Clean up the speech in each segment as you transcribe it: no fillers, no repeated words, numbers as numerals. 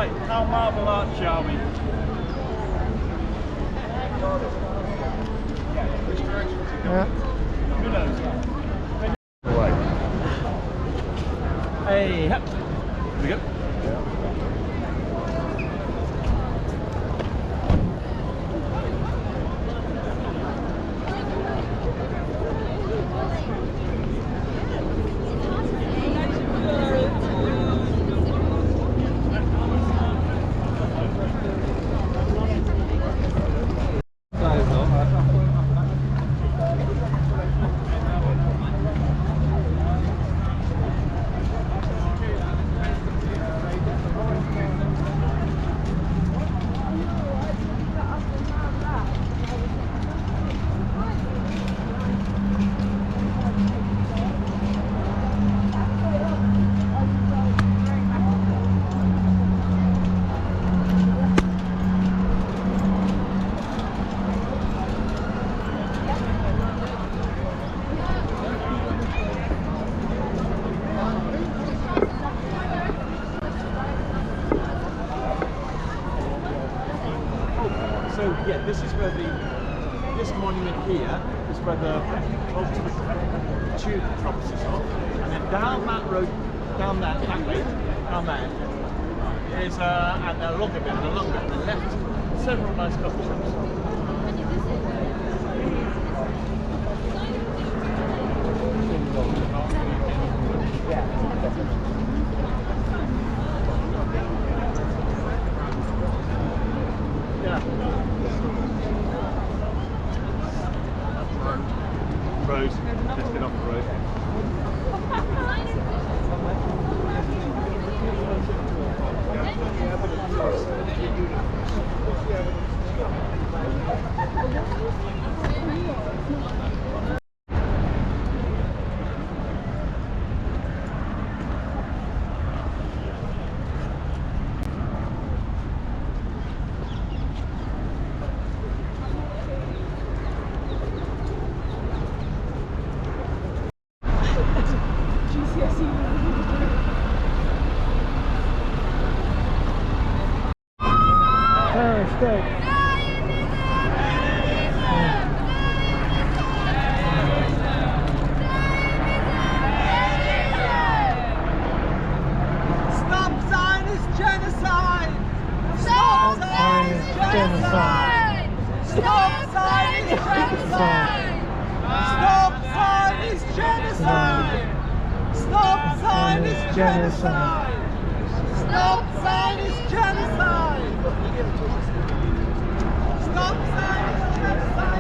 Right, now marble arch, shall we? Yeah. Who knows? Right. Hey, hop. Here we go. So yeah, this is where this monument here is where the ultimate tube crosses off, and then down that road, down that way, down there is and a longer bit and a longer, and then left several nice coffee shops. Road, just get off the road. Stop Zionist genocide! Stop Zionist genocide! Stop Zionist genocide! Stop Zionist genocide! Stop Zionist genocide! Stop Zionist genocide! Stop Zionist genocide!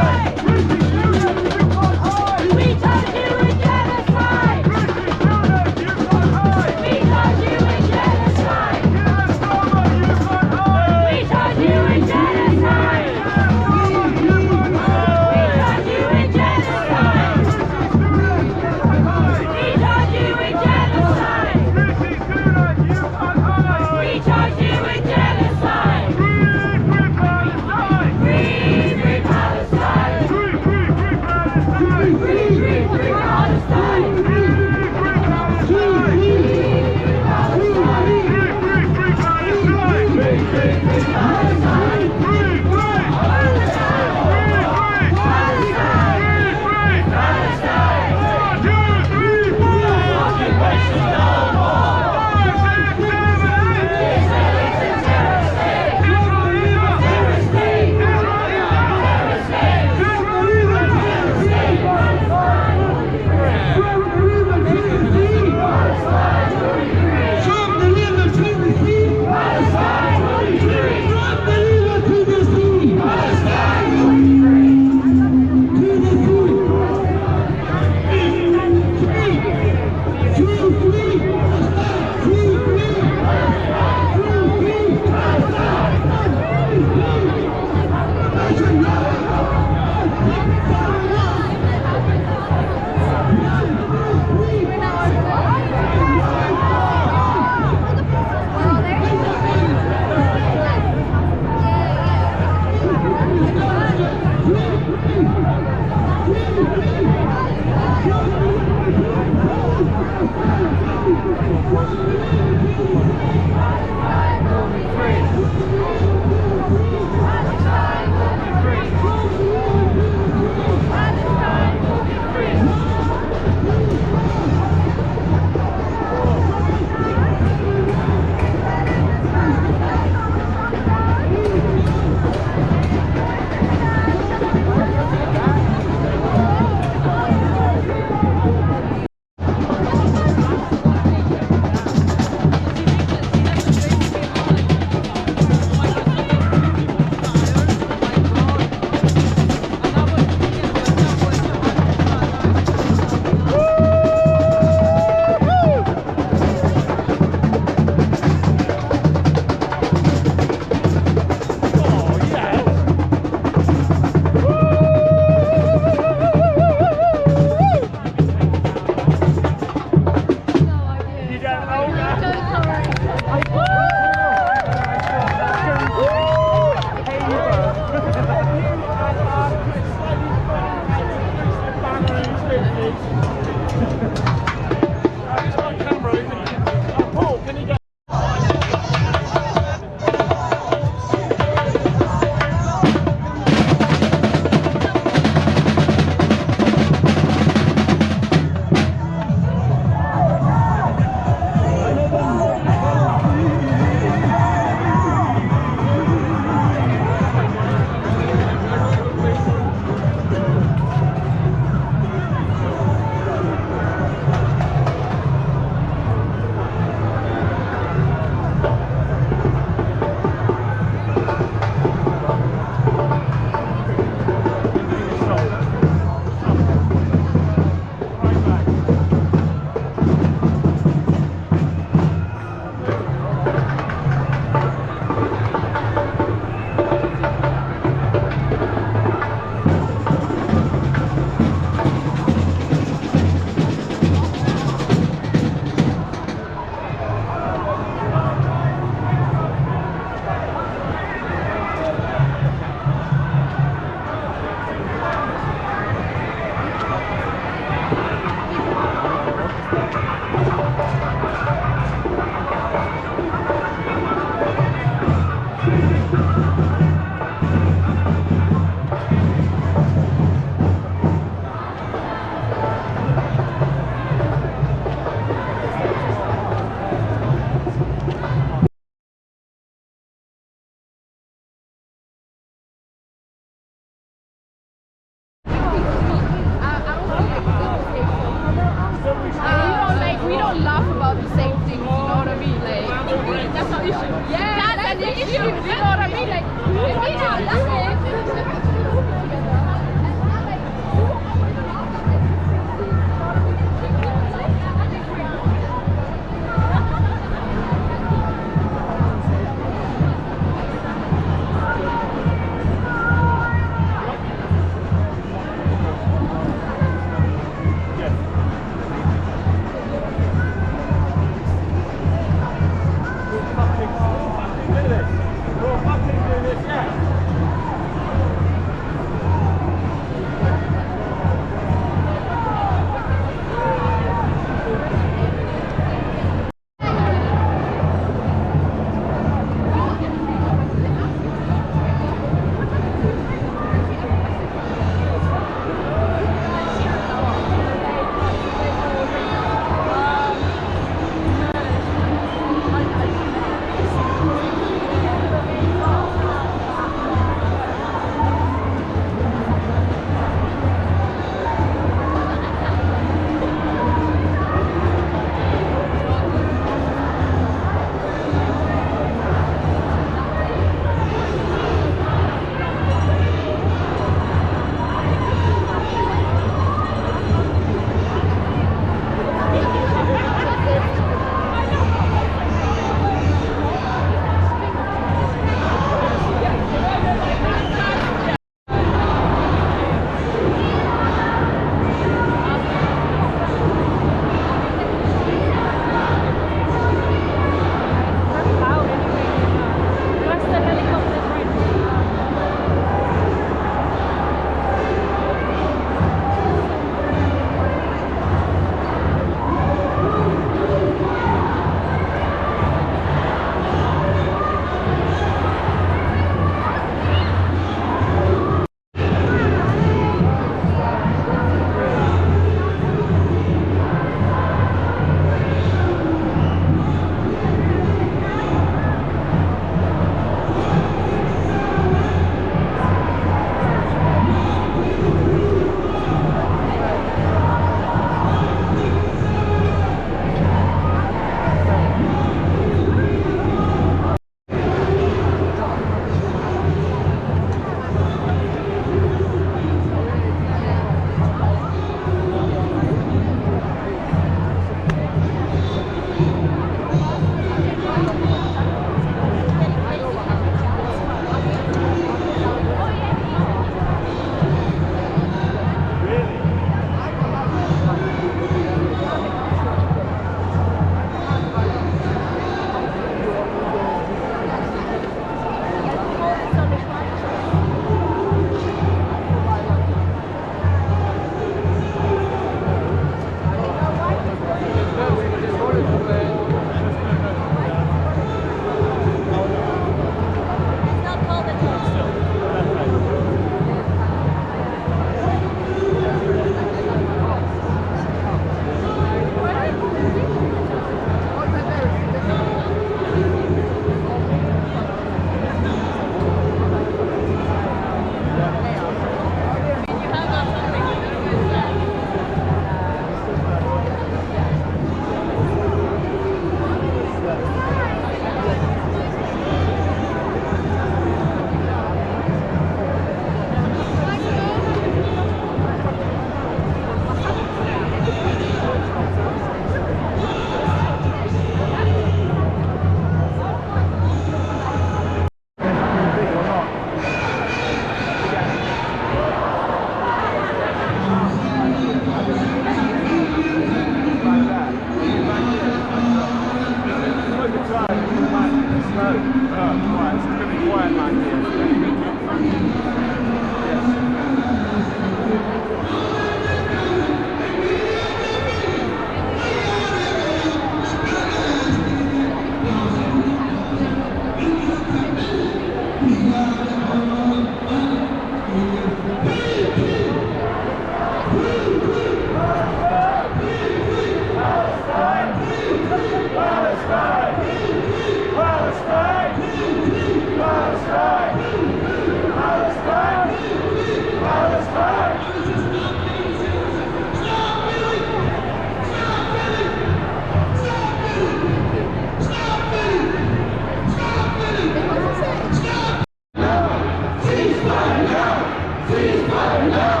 Ceasefire now!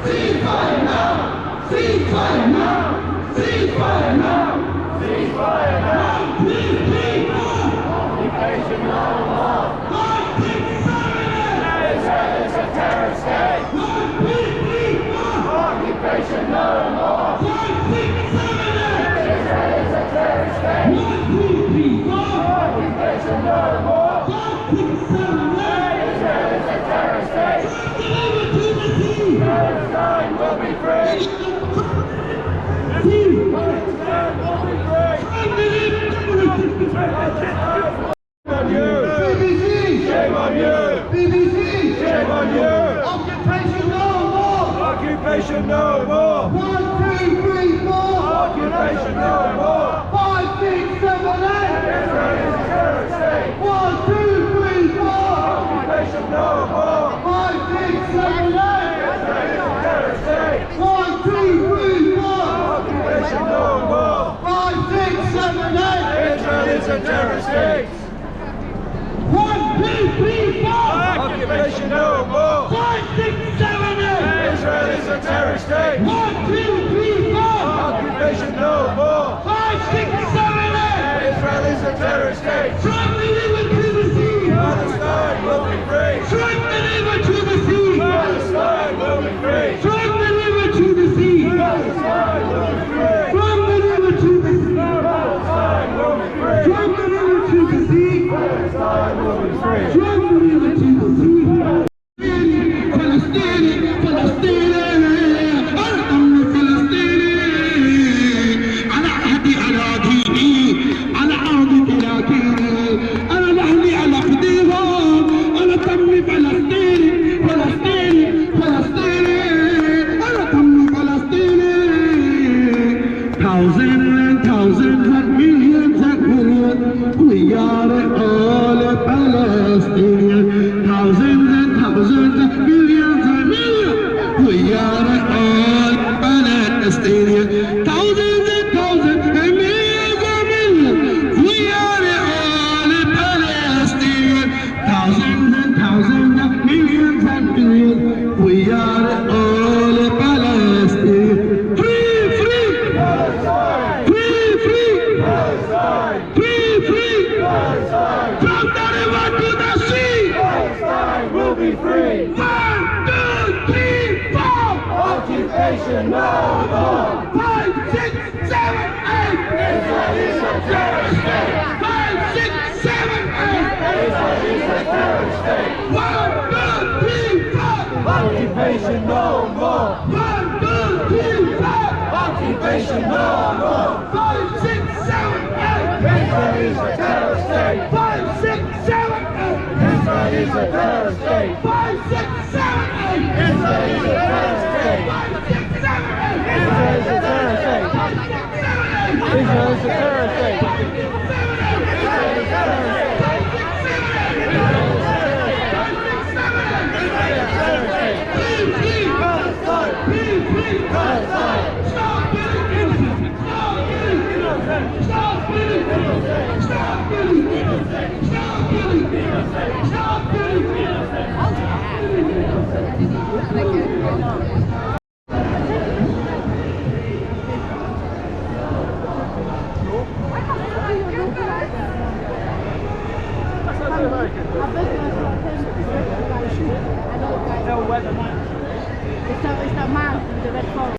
Ceasefire now! Ceasefire now! Ceasefire now! Ceasefire now! Please, please, occupation no more! Israel is a terrorist state! Occupation no more! Israel is a terrorist state! Occupation no more! Israel is a terrorist state! Palestine will be free! Palestine will be free! Shame on you! BBC! Shame on you! BBC! Shame on you! Occupation no more! Occupation no more! 1, 2, 3, 4! Occupation no more! 5, 6, 7, 8! Israel is a terrorist state! 1, 2, 3, 4! Occupation no more! 5, 6, 7, 8! Israel is a terrorist state! 1, 2, 3, 4! Occupation no more! 5, 6, 7, 8! Israel is a terrorist state! 1, 2, 3, 4! Occupation no more! 5, 6, 7, 8! Israel is a terrorist state! 1, 2, 3, 4! Occupation no more! 5, 6, 7, 8! Israel is a terrorist state! Strike the river to the sea! Palestine will be free! Strike the river to the sea! Palestine will be free! Strike the river to the sea! Palestine will be free! From the river to the sea! Palestine will be free! From the river to the sea! Palestine will be free! From the river to the sea! Thousands and millions, we are all Palestinians. Thousands and thousands and millions, we are all Palestinians. Thousands and thousands and millions, we are all Palestinians. Thousands and thousands of millions and millions, we are all Palestinians. Free, free, Palestine! Free, free, Palestine! Free, free, Palestine! From the river to the sea, Palestine will be free. 1, 2, 3, 4! Occupation no more. 5, 6, 7, 8! Israel is a terrorist state. 5, 6, 7, 8! Israel is a terrorist state. 1, 2, 3, 4! Occupation no more. 1, 2, 3, 4! Occupation no more. 5, 6, 7, 8! Israel is a terrorist state. 5, 6, 7, 8! Israel is a terrorist state. 5, 6, 7, 8! Israel is a terrorist state. 5, 6, 7, 8! Israel is a terrorist state. 5, 6, 7, 8! Israel is a terrorist state. 5, 6, 7, 8! Israel is a terrorist state. 5, 6, 7, 8! Israel is a terrorist state. Free, free, Palestine! Free, free, Palestine! Stop killing innocents! Stop killing innocents! Stop killing innocents! Stop killing innocents! Stop killing innocents! Stop killing innocents! It's the man with the red phone.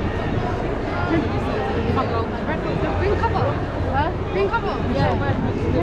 Green couple. Huh? Green couple? Yeah.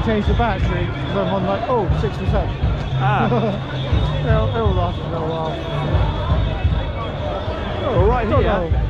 changed the battery because I'm on like, oh, 6%. Ah. It'll last a little while. Oh, right Don't here. know.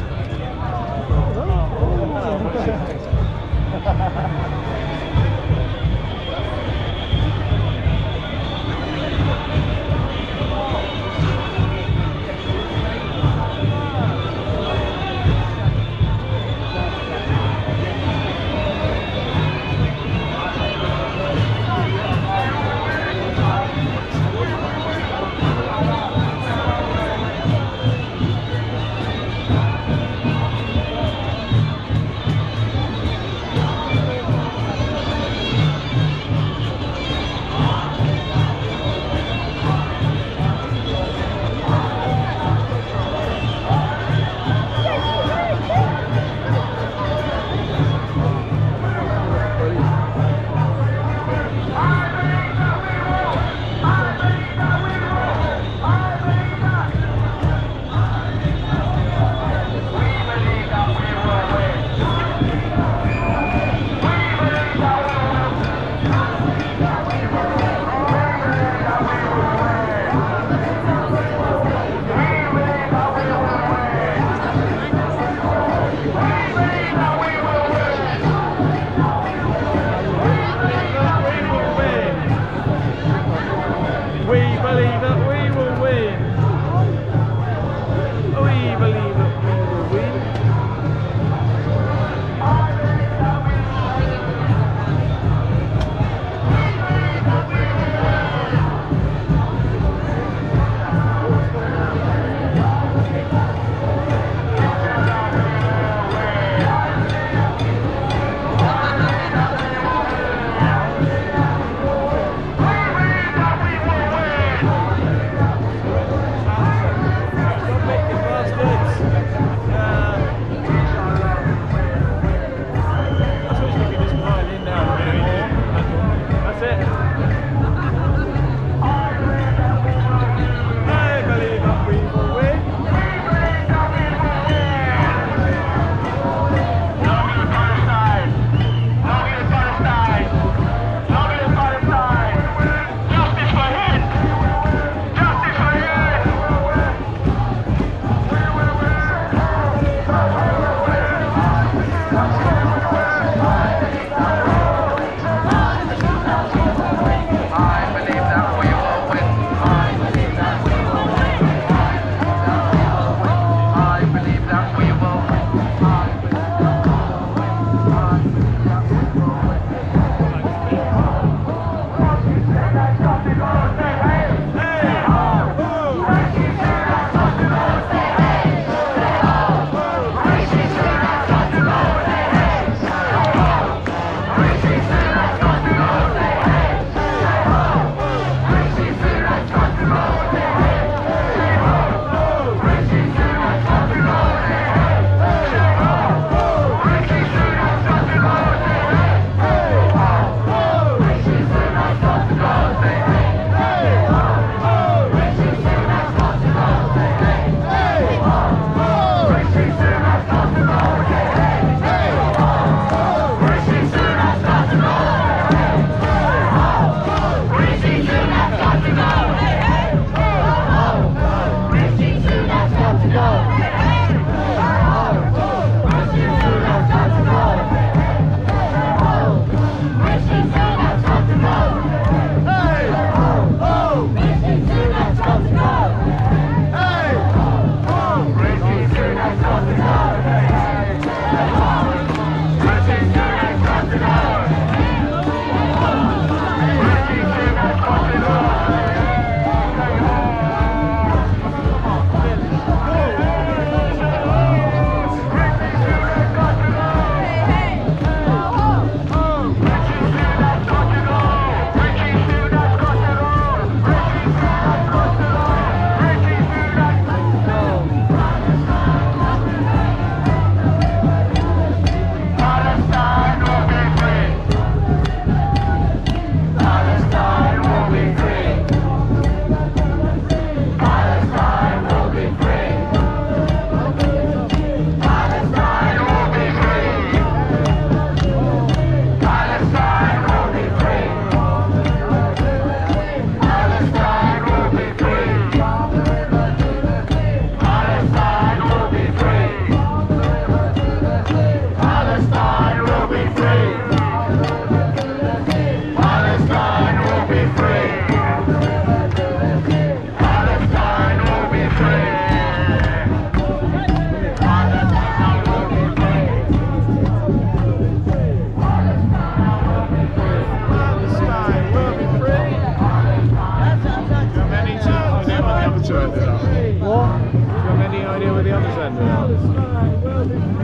two ended up? What? Do you have any idea where the others ended up?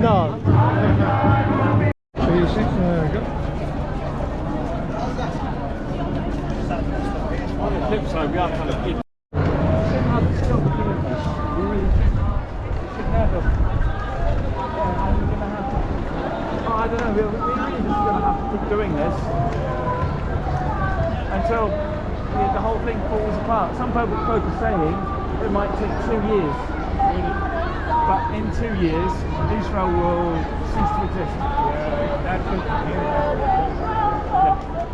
No. So you see? There we go. On the flip side, we are kind of hidden. I don't know, we're really just going to have to keep doing this until the whole thing falls apart. Some folk are saying it might take 2 years, but in 2 years Israel will cease to exist. That's it.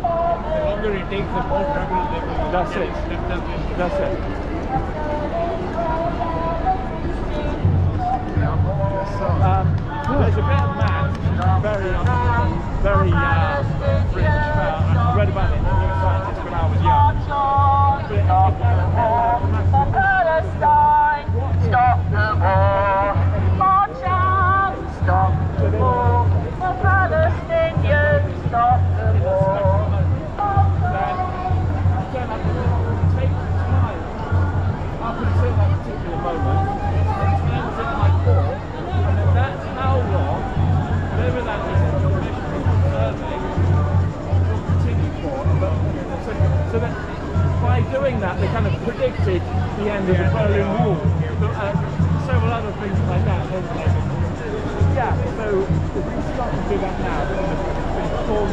The longer it takes, the more trouble they will. That's it. That's it. There's a bit of math, very fringe. I read about it in the New Scientist when I was young. Palestine, stop the war. March out, stop the war. The Palestinians, stop the war. Again, I think it takes time up until that particular moment. It turns in my core, and then that's how long, whatever that is, survey will continue for. So that by doing that, they kind of predicted the end of the Berlin Wall. Several other things like that. Yeah, so if we start to do that now, then it's all.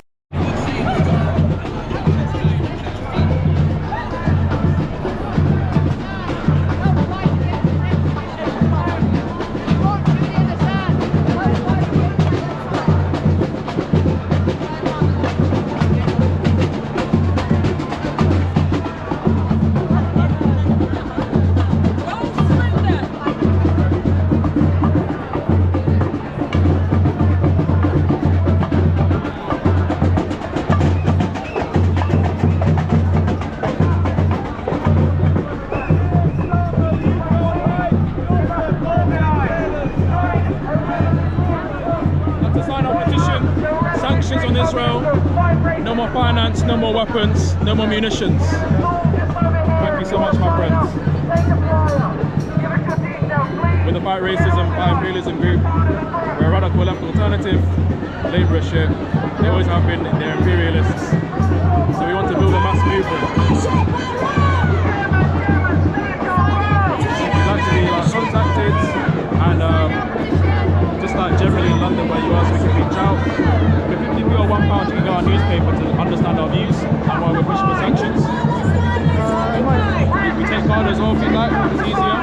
On Israel, no more finance, no more weapons, no more munitions. Thank you so much, my friends. With the Fight Racism, Fight Imperialism group, we're a radical left alternative, labourership. They always have been, they're imperialists. So we want to build a mass movement. We'd like to be contacted and just like generally in London where you are, so we can reach out. For 50p or £1, you can go on our newspaper to understand our views and why we're pushing for sanctions. We take card as well if you'd like, it's easier.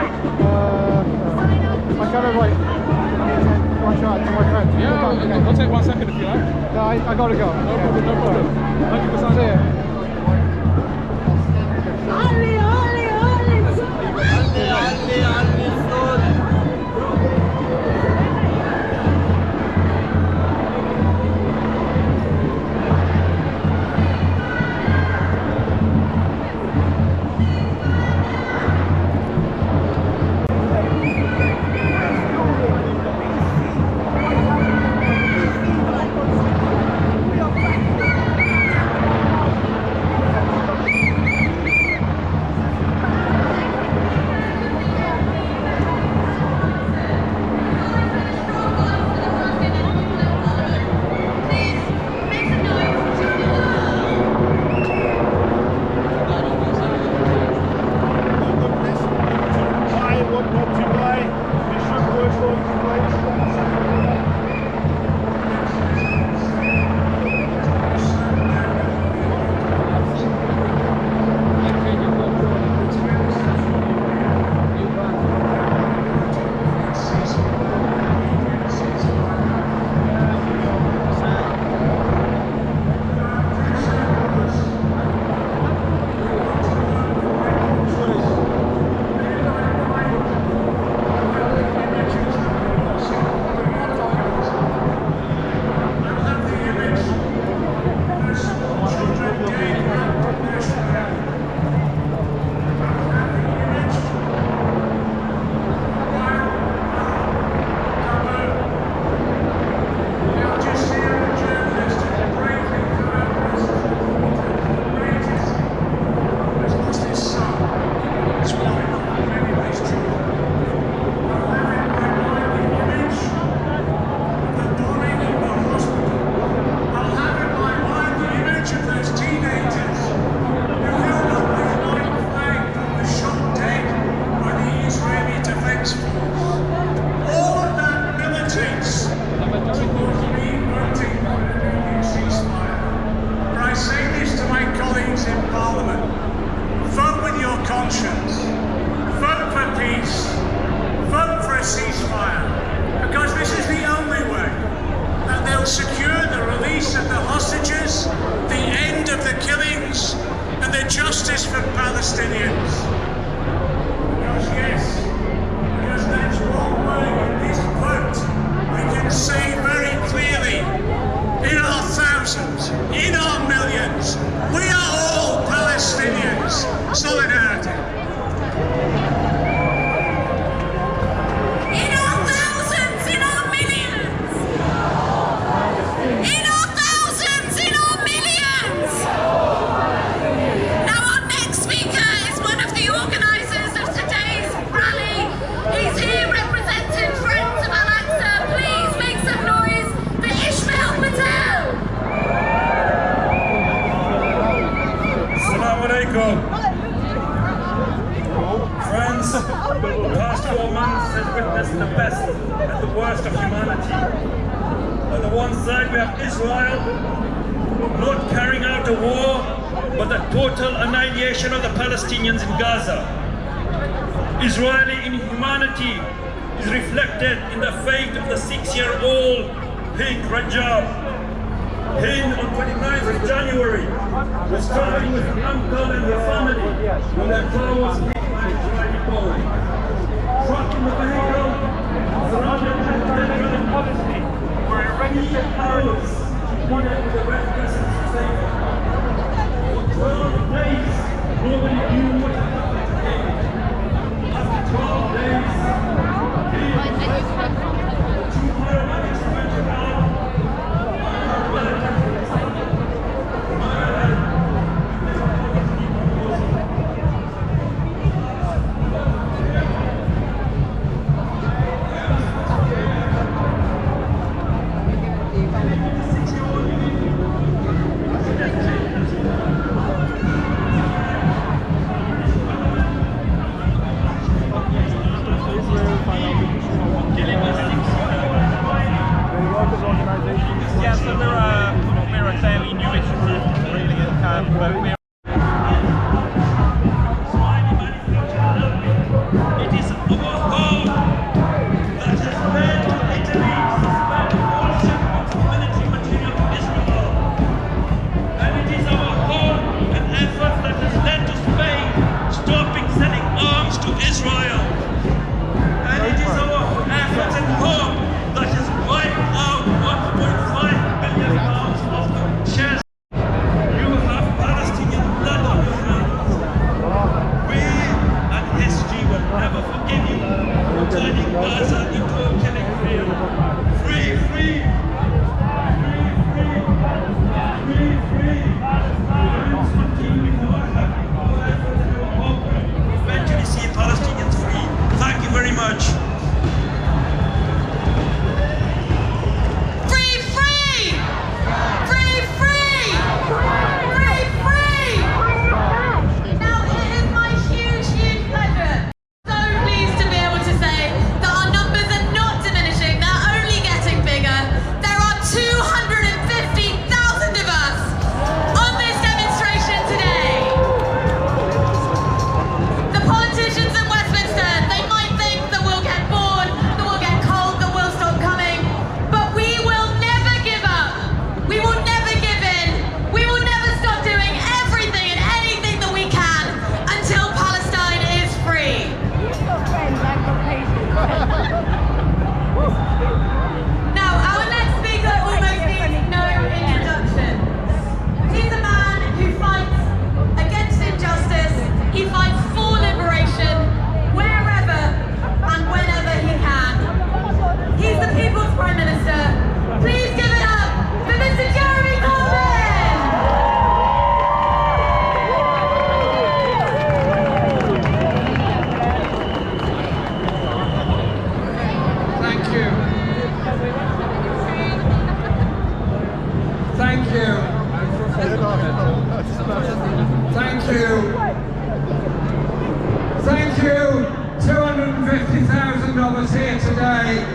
I kind of like rush out to my friends. Yeah, I'll take 1 second if you like. No, I gotta go. No problem, no problem. Thank you for signing. See ya. months, the past 4 months has witnessed the best and the worst of humanity. On the one side we have Israel not carrying out a war, but the total annihilation of the Palestinians in Gaza. Israeli inhumanity is reflected in the fate of the 6-year-old Hind Rajab. Hind on 29th of January was traveling with her uncle and her family when their car was hit by an Israeli bomb. Trapped in the vehicle, surrounded by the military and policy, for 3 hours, she wanted with the Red Crescent Society. For 12 days, nobody knew what had happened to him. After 12 days, two paramedics went around. Yeah, so we're a fairly new initiative, really, but we're It is our hope that has led to Italy suspend all shipments of military material to Israel. And it is our hope and effort that has led to Spain stopping selling arms to Israel. And it is our efforts and hope that has wiped out 1.5 billion pounds of the shares. You have Palestinian blood on your hands. We and history will never forgive you for turning Gaza into a killing field. Free, free! Free, free! Free, free! Palestinians continue to our efforts and our hope to eventually see Palestinians free. Thank you very much. Free, free! Free, free! Free, free! Now, it is my huge, huge pleasure. So pleased to be able to say that our numbers are not diminishing, they're only getting bigger. There are 250,000 of us on this demonstration today. The politicians in Westminster, they might think that we'll get bored, that we'll get cold, that we'll stop coming, but we will never give up. We will never give in. We will never stop doing everything and anything that we can until Palestine is free. Now, our next speaker almost needs no introduction. He's a man who fights against injustice. He fights for liberation wherever and whenever he can. He's the People's Prime Minister. Please give it up for Mr. Jeremy Corbyn! Thank you. Thank you. Thank you. Thank you. 250,000 of us here today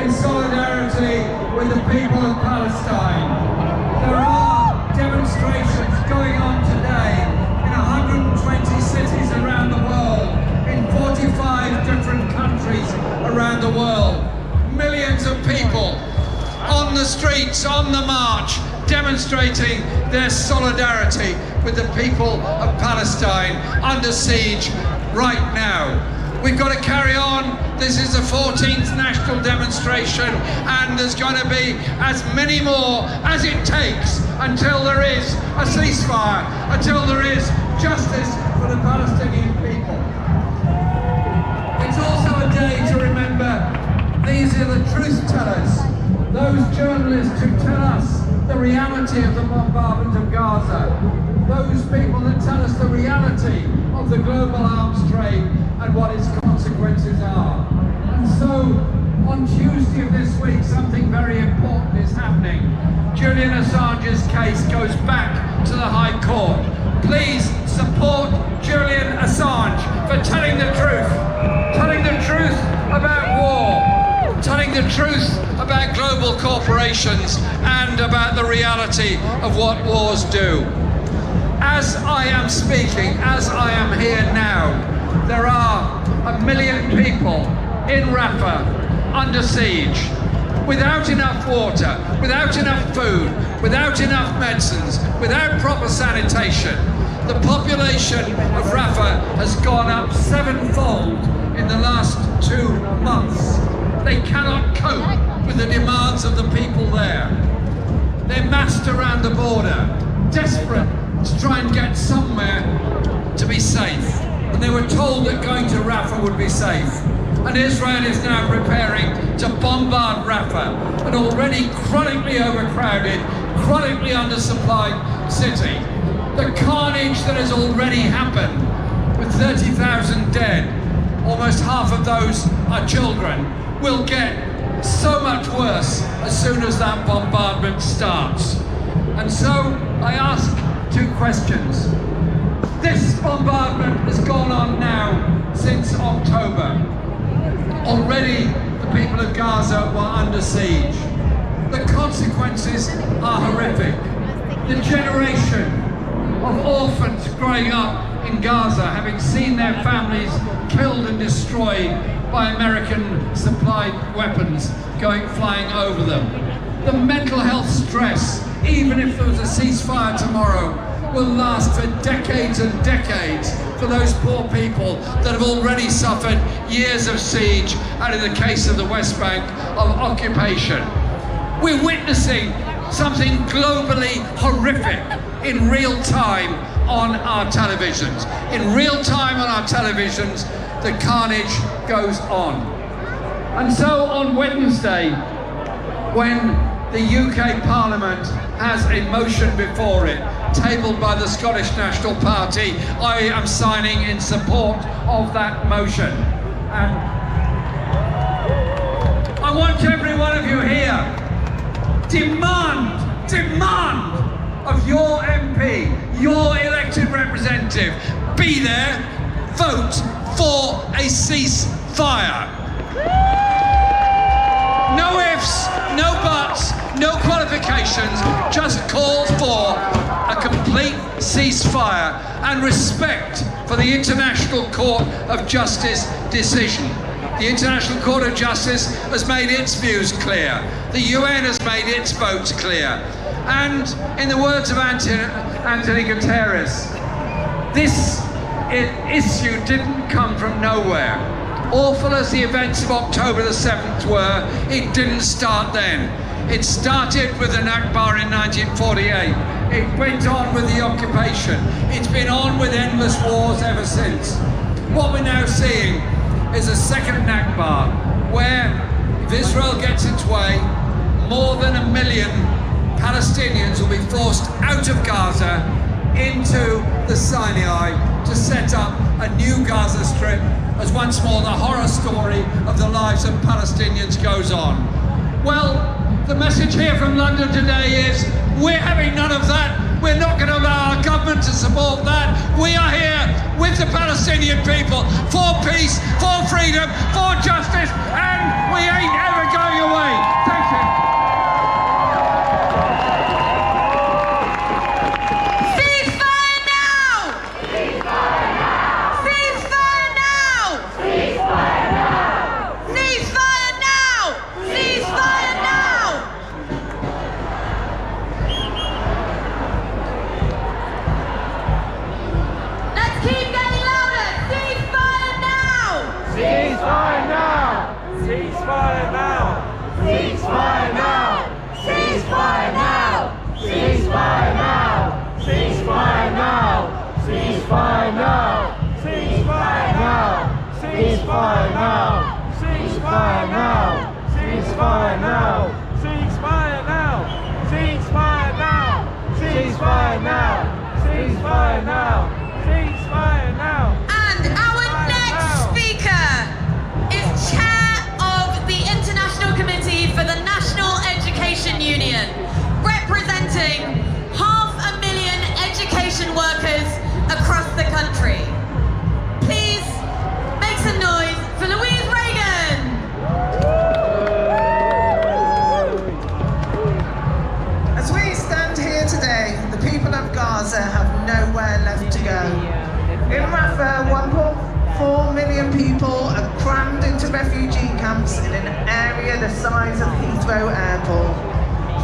in solidarity with the people of Palestine. There are demonstrations going on today in 120 cities around the world, in 45 different countries around the world. Millions of people on the streets, on the march, demonstrating their solidarity with the people of Palestine under siege right now. We've got to carry on. This is the 14th national demonstration, and there's going to be as many more as it takes until there is a ceasefire, until there is justice for the Palestinian people. It's also a day to remember these are the truth tellers, those journalists who tell us the reality of the bombardment of Gaza, those people that tell us the reality of the global arms trade and what its consequences are. And so, on Tuesday of this week, something very important is happening. Julian Assange's case goes back to the High Court. Please support Julian Assange for telling the truth. the truth about global corporations and about the reality of what wars do. As I am speaking, as I am here now, there are 1 million people in Rafah under siege, without enough water, without enough food, without enough medicines, without proper sanitation. The population of Rafah has gone up 7-fold in the last 2 months. They cannot cope with the demands of the people there. They're massed around the border, desperate to try and get somewhere to be safe. And they were told that going to Rafah would be safe. And Israel is now preparing to bombard Rafah, an already chronically overcrowded, chronically undersupplied city. The carnage that has already happened, with 30,000 dead, almost half of those are children, will get so much worse as soon as that bombardment starts. And so I ask 2 questions. This bombardment has gone on now since October. Already the people of Gaza were under siege. The consequences are horrific. The generation of orphans growing up in Gaza, having seen their families killed and destroyed by American supplied weapons going flying over them. The mental health stress, even if there was a ceasefire tomorrow, will last for decades and decades for those poor people that have already suffered years of siege, and in the case of the West Bank, of occupation. We're witnessing something globally horrific in real time on our televisions. In real time on our televisions, the carnage goes on. And so on Wednesday, when the UK Parliament has a motion before it, tabled by the Scottish National Party, I am signing in support of that motion. And I want every one of you here, demand of your MP, your elected representative, be there, vote for a ceasefire. No ifs, no buts, no qualifications, just call for a complete ceasefire and respect for the International Court of Justice decision. The International Court of Justice has made its views clear. The UN has made its votes clear. And in the words of Anthony Guterres, this issue didn't come from nowhere. Awful as the events of October the 7th were, it didn't start then. It started with the Nakba in 1948. It went on with the occupation. It's been on with endless wars ever since. What we're now seeing is a second Nakba, where if Israel gets its way, more than 1 million Palestinians will be forced out of Gaza into the Sinai to set up a new Gaza Strip, as once more the horror story of the lives of Palestinians goes on. Well, the message here from London today is, we're having none of that. We're not going to allow our government to support that. We are here with the Palestinian people for peace, for freedom, for justice, and we ain't ever going away. Thank you. Ceasefire now! Ceasefire now! Ceasefire now! Ceasefire now! Ceasefire now! Ceasefire now! Let's keep getting louder! Ceasefire now! Ceasefire now! Ceasefire now! Ceasefire now! Ceasefire now! Ceasefire now! Ceasefire now! Ceasefire now! Ceasefire now! Ceasefire now! Ceasefire now! Ceasefire now! Ceasefire now! Ceasefire now! Ceasefire now! Ceasefire now! Ceasefire now! And our next speaker is Chair of the International Committee for the National Education Union, representing 500,000 education workers across the country. Please make some noise for Louise Reagan. into refugee camps in an area the size of Heathrow Airport.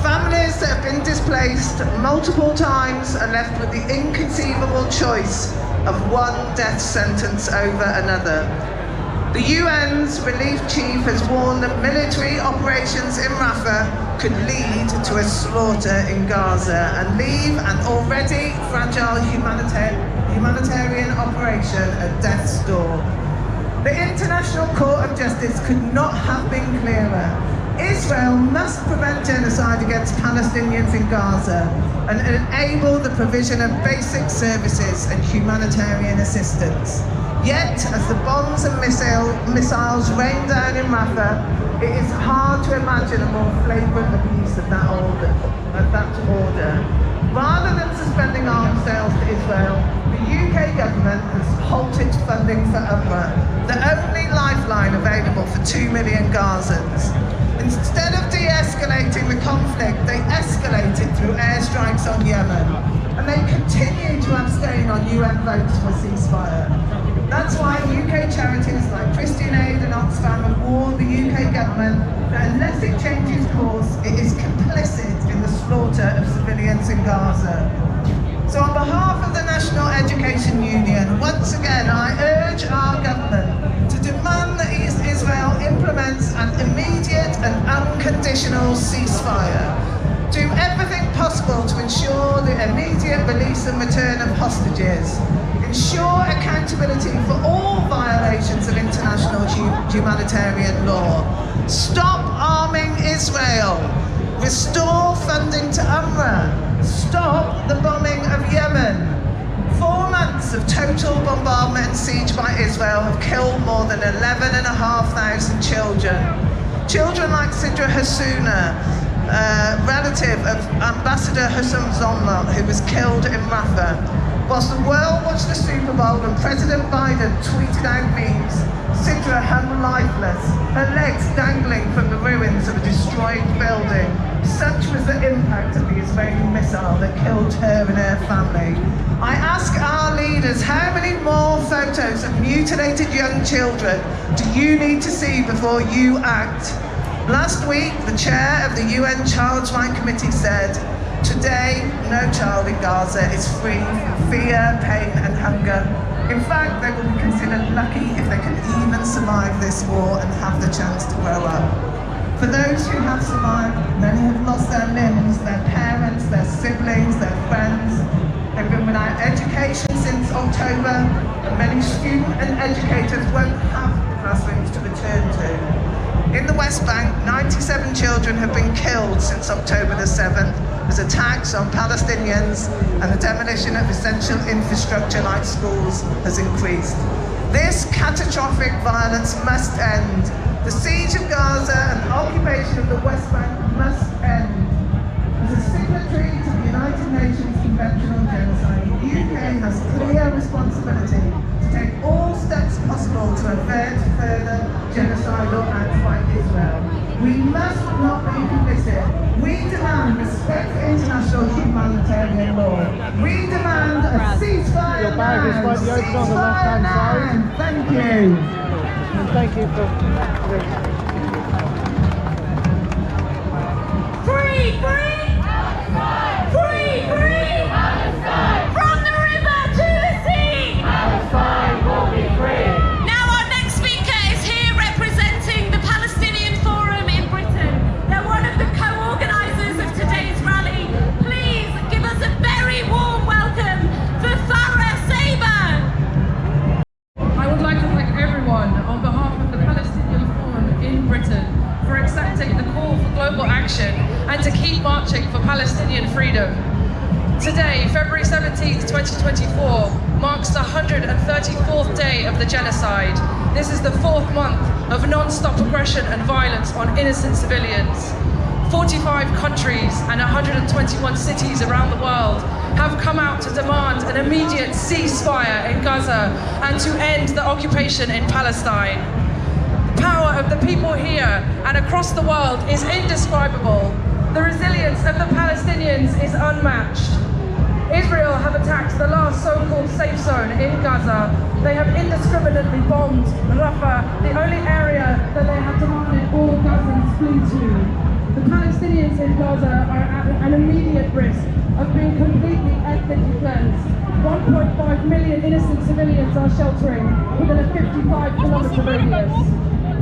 Families that have been displaced multiple times are left with the inconceivable choice of one death sentence over another. The UN's relief chief has warned that military operations in Rafah could lead to a slaughter in Gaza and leave an already fragile humanitarian operation at death's door. The International Court of Justice could not have been clearer. Israel must prevent genocide against Palestinians in Gaza and enable the provision of basic services and humanitarian assistance. Yet, as the bombs and missiles rain down in Rafah, it is hard to imagine a more flagrant abuse of that order. Rather than suspending arms sales to Israel, the UK government has halted funding for UNRWA, the only lifeline available for 2 million Gazans. Instead of de-escalating the conflict, they escalated through airstrikes on Yemen, and they continue to abstain on UN votes for a ceasefire. That's why UK charities like Christian Aid and Oxfam have warned the UK government that unless it changes course, it is complicit in the slaughter of civilians in Gaza. So on behalf of the National Education Union, once again I urge our government to demand that Israel implements an immediate and unconditional ceasefire. Do everything possible to ensure the immediate release and return of hostages. Ensure accountability for all violations of international humanitarian law. Stop arming Israel. Restore funding to UNRWA. Stop the bombing of Yemen. 4 months of total bombardment and siege by Israel have killed more than 11,500 children. Children like Sidra Hassouna, relative of Ambassador Hussam Zomla, who was killed in Rafah. Whilst the world watched the Super Bowl and President Biden tweeted out memes, Sidra hung lifeless, her legs dangling from the ruins of a destroyed building. Such was the impact of the Israeli missile that killed her and her family. I ask our leaders, how many more photos of mutilated young children do you need to see before you act? Last week, the chair of the UN Child's Rights Committee said, "Today, no child in Gaza is free from fear, pain and hunger. In fact, they will be considered lucky if they can even survive this war and have the chance to grow up." For those who have survived, many have lost their limbs, their parents, their siblings, their friends. They've been without education since October, and many students and educators won't have classrooms to return to. In the West Bank, 97 children have been killed since October the 7th as attacks on Palestinians and the demolition of essential infrastructure like schools has increased. This catastrophic violence must end. The siege of Gaza and the occupation of the West Bank must end. As a signatory to the United Nations Convention on Genocide, the UK has clear responsibility to take all steps possible to avert further genocidal acts by Israel. We must not be complicit. We demand respect for international humanitarian law. We demand a ceasefire Your bag is now. slightly open on the left-hand side. Thank you. And thank you for Free, free! Free, free! From the river to the sea! Palestine will be free. Now our next speaker is here representing the Palestinian Forum in Britain. They're one of the co-organisers of today's rally. Please give us a very warm welcome for Farah Saber. I would like to thank everyone on behalf of the Palestinian Forum in Britain for accepting the call for global action and to keep marching for Palestinian freedom. Today, February 17th, 2024, marks the 134th day of the genocide. This is the 4th month of non-stop aggression and violence on innocent civilians. 45 countries and 121 cities around the world have come out to demand an immediate ceasefire in Gaza and to end the occupation in Palestine. The power of the people here and across the world is indescribable. The resilience of the Palestinians is unmatched. Israel have attacked the last so-called safe zone in Gaza. They have indiscriminately bombed Rafah, the only area flee to. The Palestinians in Gaza are at an immediate risk of being completely ethnically cleansed. 1.5 million innocent civilians are sheltering within a 55-kilometre radius.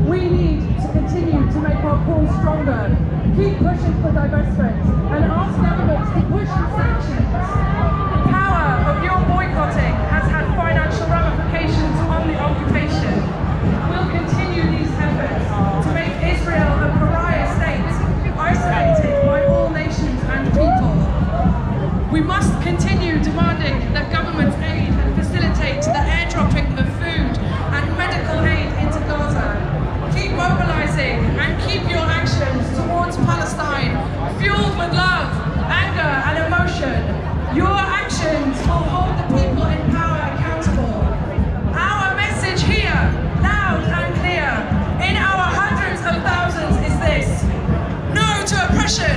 We need to continue to make our cause stronger, keep pushing for divestment, and ask governments to push for sanctions. The power of your boycotting has had financial ramifications on the occupation. We'll continue these efforts to make Israel a pariah state, isolated by all nations and people. We must continue demanding that governments aid and facilitate the airdropping of food and medical aid into Gaza. Keep mobilizing and keep your actions towards Palestine fueled with love, anger and emotion. Your actions will hold the people in power accountable. Our message here, loud and clear, in our hundreds of thousands is this: no to oppression,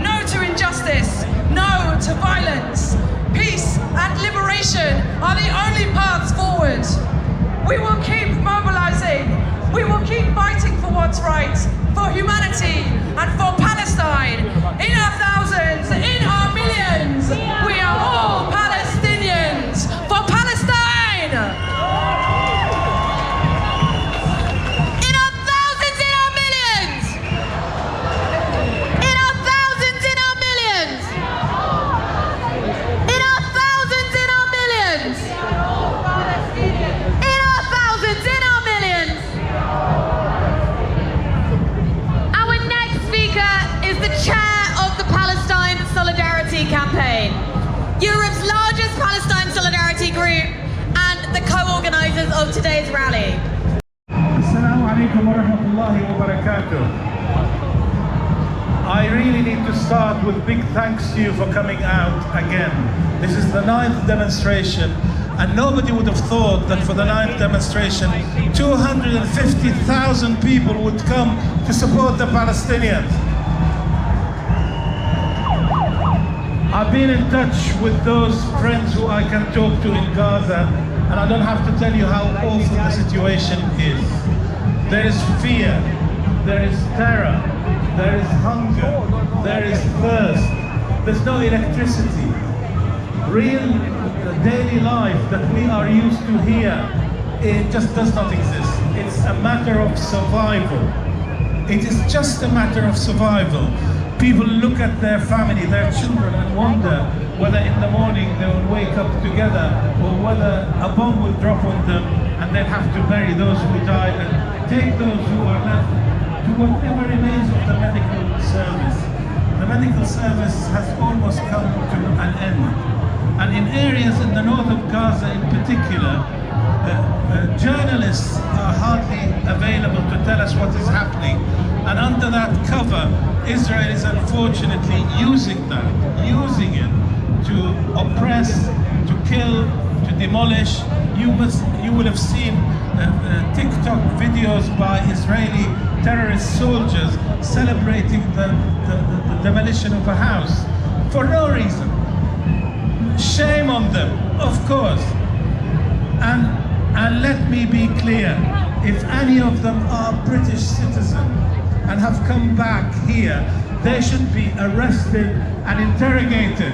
no to injustice, no to violence. Peace and liberation are the only paths forward. We will keep mobilizing. We will keep fighting for what's right, for humanity and for Palestine. In our thousands, in our millions, we are all Palestinians. For Palestine! In our thousands, in our millions! In our thousands, in our millions! In our thousands, in our millions! In our thousands, in our millions! Our next speaker is the chair of the Palestine Solidarity Campaign, Europe's largest Palestine solidarity group and the co-organisers of today's rally. Assalamu alaikum wa rahmatullahi wa barakatuh. I really need to start with big thanks to you for coming out again. This is the 9th demonstration, and nobody would have thought that for the 9th demonstration 250,000 people would come to support the Palestinians. I've been in touch with those friends who I can talk to in Gaza, and I don't have to tell you how awful the situation is. There is fear, there is terror, there is hunger, there is thirst, there's no electricity. Real daily life that we are used to here, it just does not exist. It's a matter of survival. It is just a matter of survival. People look at their family, their children, and wonder whether in the morning they will wake up together or whether a bomb will drop on them and they'll have to bury those who died and take those who are left to whatever remains of the medical service. The medical service has almost come to an end. And in areas in the north of Gaza in particular, journalists are hardly available to tell us what is happening. And under that cover, Israel is unfortunately using it to oppress, to kill, to demolish. You will have seen TikTok videos by Israeli terrorist soldiers celebrating the demolition of a house for no reason. Shame on them, of course. And let me be clear, if any of them are British citizens and have come back here, they should be arrested and interrogated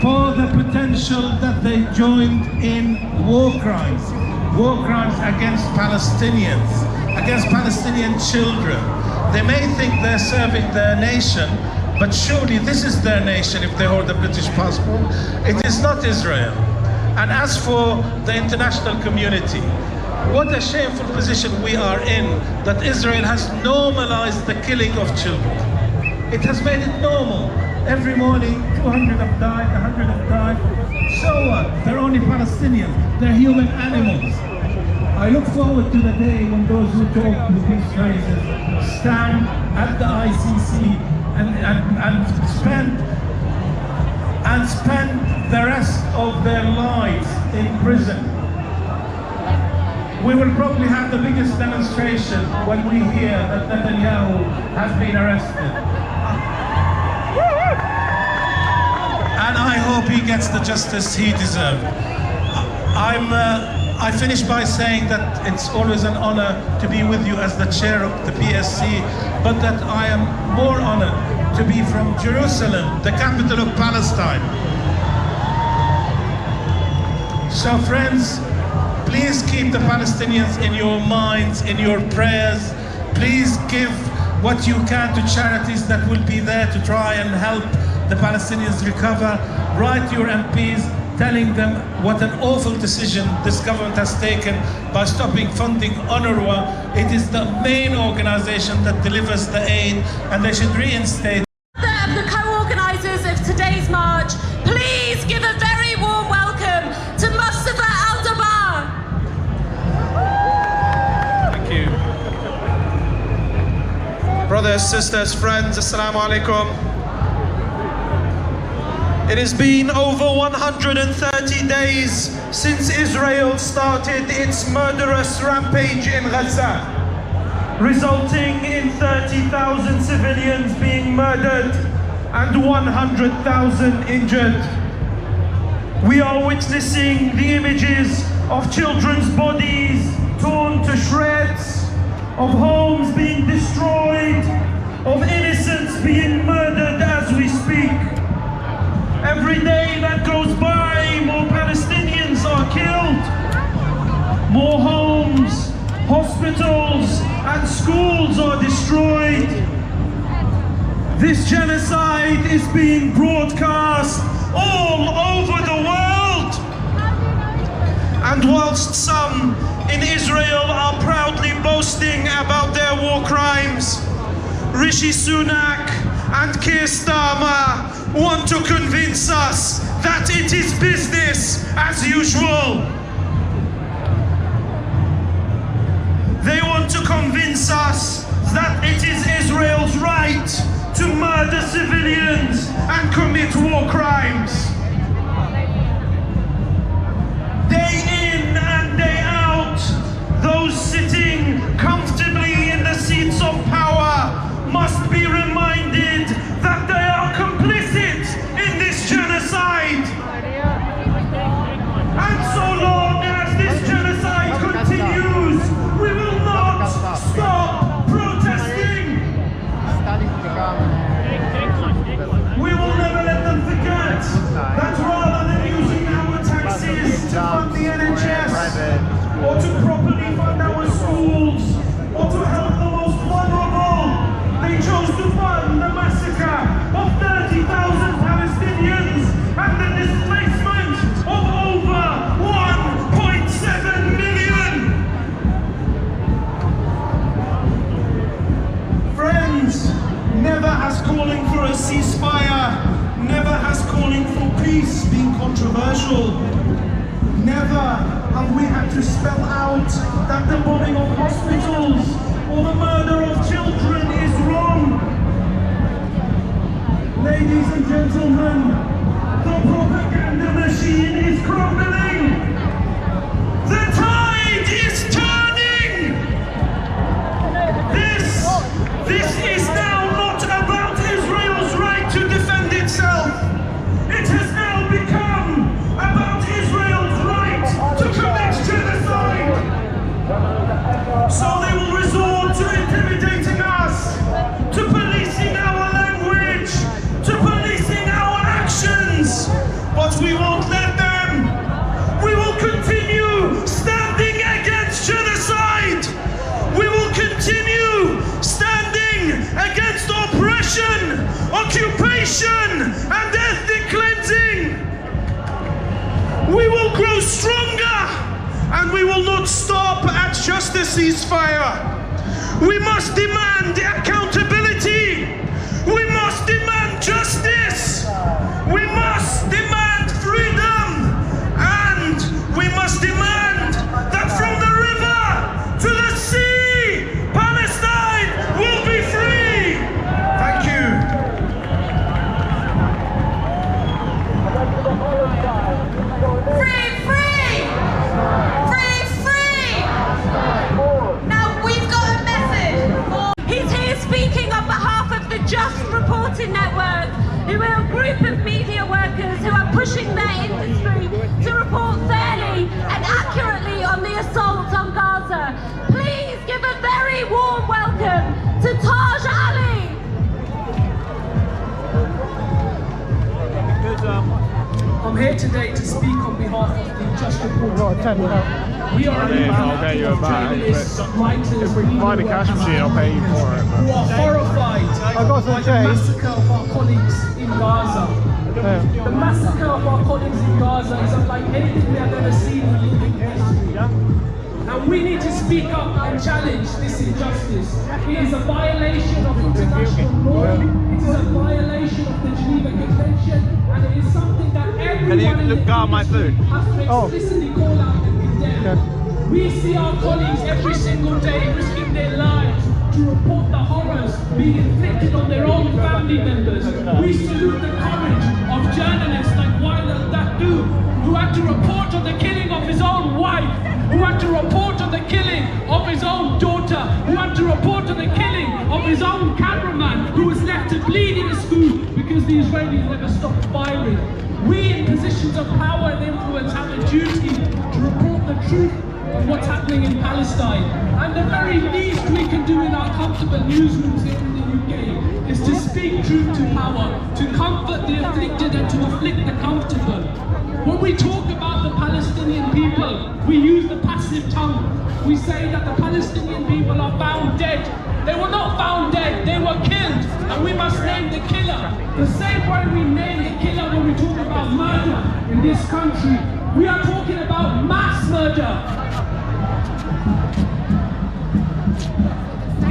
for the potential that they joined in war crimes against Palestinians, against Palestinian children. They may think they're serving their nation, but surely this is their nation if they hold a British passport. It is not Israel. And as for the international community, what a shameful position we are in, that Israel has normalized the killing of children. It has made it normal. Every morning, 200 have died, 100 have died. So what? They're only Palestinians. They're human animals. I look forward to the day when those who talk with these phrases stand at the ICC and spend the rest of their lives in prison. We will probably have the biggest demonstration when we hear that Netanyahu has been arrested. And I hope he gets the justice he deserves. I finish by saying that it's always an honor to be with you as the chair of the PSC, but that I am more honored to be from Jerusalem, the capital of Palestine. So friends, please keep the Palestinians in your minds, in your prayers. Please give what you can to charities that will be there to try and help the Palestinians recover. Write your MPs telling them what an awful decision this government has taken by stopping funding UNRWA. It is the main organization that delivers the aid, and they should reinstate. Of the co-organisers of today's march, please give a very warm welcome to Mustafa Al-Dabar. Thank you. Brothers, sisters, friends, Assalamu alaikum. It has been over 130 days since Israel started its murderous rampage in Gaza, resulting in 30,000 civilians being murdered and 100,000 injured. We are witnessing the images of children's bodies torn to shreds, of homes being destroyed, of innocents being murdered as we speak. Every day that goes by, more Palestinians are killed. More homes, hospitals, and schools are destroyed. This genocide is being broadcast all over the world. And whilst some in Israel are proudly boasting about their war crimes, Rishi Sunak and Keir Starmer want to convince us that it is business as usual. They want to convince us that it is Israel's right to murder civilians and commit war crimes. Day in and day out, those sitting comfortably in the seats of power must be reminded that they are complicit in this genocide. And so long as this genocide continues, we will not stop protesting. We will never let them forget that rather than using our taxes to fund the NHS, or to properly fund our schools, or to help the most vulnerable, they chose to fund the massacre of 30,000 Palestinians and the displacement of over 1.7 million. Friends, never has calling for a ceasefire, never has calling for peace been controversial. Never have we had to spell out that the bombing of hospitals or the murder of children is wrong. Ladies and gentlemen, the propaganda machine is crumbling. The tide is turning. This is now not about Israel's right to defend itself. It has now become about Israel's right to commit genocide. So they will resort to intimidating us, to policing our language, to policing our actions. But we won't let them. We will continue standing against genocide. We will continue standing against oppression, occupation, and ethnic cleansing. We will grow stronger, and we will not stop at just a ceasefire. We must demand accountability. We must demand justice. We must demand freedom. And we must demand that from the river to the sea, Palestine will be free. Thank you. Free, free! Free, free! Now we've got a message. He's here speaking on behalf of the Just Reporting Network, who are a group of media workers who are pushing their industry to report fairly and accurately on today to speak on behalf of the Just Report. We are I'll pay you a bag, journalists, writers, if we can find a cash machine, I'll pay you for it. who are horrified I've got some by the change. massacre of our colleagues in Gaza. The massacre of our colleagues in Gaza is unlike anything we have ever seen in living history. And we need to speak up and challenge this injustice. It is a violation of international law, it is a violation of the Geneva Convention, and it is something that everyone in the industry has to explicitly call out and condemn. We see our colleagues every single day risking their lives to report the horrors being inflicted on their own family members. We salute the courage of journalists like Wael Dadu, who had to report on the killing of his own wife, who had to report on the killing of his own daughter, who had to report on the killing of his own cameraman, who was left to bleed in a school because the Israelis never stopped firing. We in positions of power and influence have a duty to report the truth of what's happening in Palestine. And the very least we can do in our comfortable newsrooms here in the UK is to speak truth to power, to comfort the afflicted and to afflict the comfortable. When we talk about the Palestinian people, we use the passive tongue. We say that the Palestinian people are found dead. They were not found dead, they were killed, and we must name the killer. The same way we name the killer when we talk about murder in this country, we are talking about mass murder.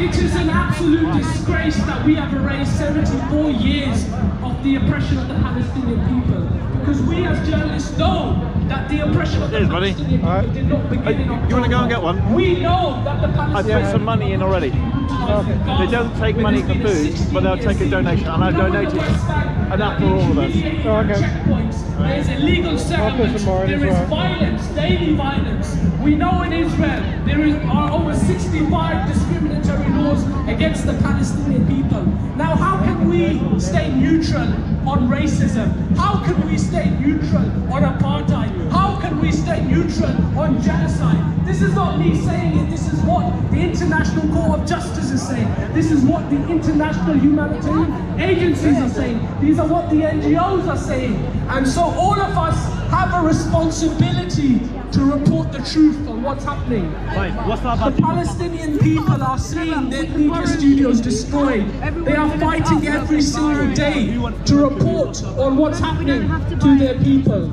It is an absolute disgrace that we have erased 74 years of the oppression of the Palestinian people. Because we as journalists know that the oppression of the Palestinian people did not begin in October. You want to go and get one? We know that the Palestinian I put some money in already. They don't take money for food, but they'll take a donation, and I donated enough for all of us. Checkpoints. There is illegal settlements. There is violence, daily violence. We know in Israel there are over 65 discriminatory laws against the Palestinian people. Now, how can we stay neutral on racism? How can we stay neutral on apartheid? How can we stay neutral on genocide? This is not me saying it. This is what the International Court of Justice is saying. This is what the international humanitarian agencies are saying. These are what the NGOs are saying. And so all of us have a responsibility to report the truth on what's happening. The Palestinian people are seeing their media studios destroyed. They are fighting every single day to report on what's happening to their people.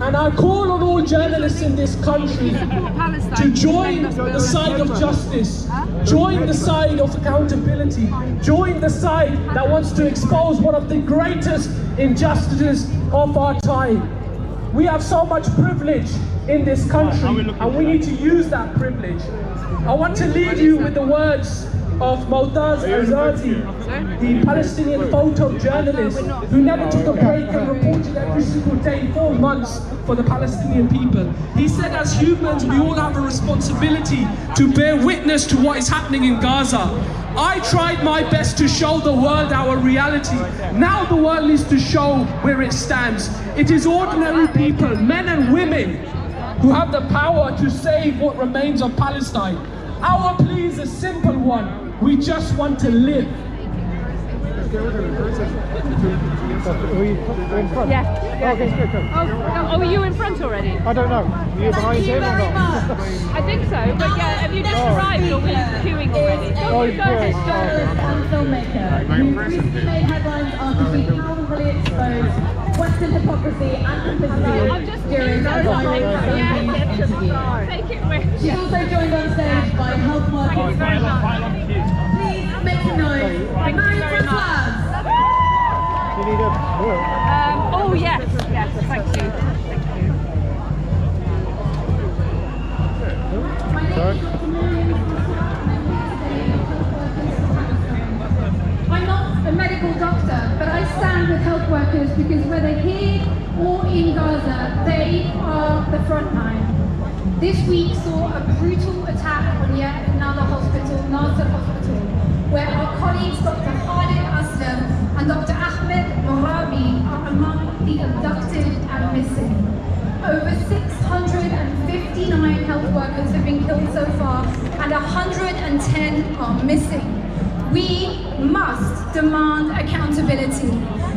And I call on all journalists in this country to join the side of justice, join the side of accountability, join the side that wants to expose one of the greatest injustices of our time. We have so much privilege in this country, and we need to use that privilege. I want to leave you with the words of Motaz Azadi, the Palestinian photojournalist who never took a break and reported every single day 4 months for the Palestinian people. He said, as humans, we all have a responsibility to bear witness to what is happening in Gaza. I tried my best to show the world our reality. Now the world needs to show where it stands. It is ordinary people, men and women, who have the power to save what remains of Palestine. Our plea is a simple one. We just want to live. Yeah. Okay, good. Oh, are you in front already? I don't know. Are you behind him or not? I think so, but yeah, have you just arrived or were you queuing already? Oh, Go ahead. Journalist and filmmaker who recently made headlines after being powerfully exposed Western hypocrisy and complicity during a direct interview. She's also joined on stage by health workers. Please make some noise. Marion Francoise. You need a Oh yes, thank you. I'm not a medical doctor, but I stand with health workers because whether here or in Gaza, they are the front line. This week saw a brutal attack on yet another hospital, Nasser Hospital, where our colleagues Dr. Khalid Aslam and Dr. Ahmed Morabi are among the abducted and missing. Over 659 health workers have been killed so far and 110 are missing. We must demand accountability.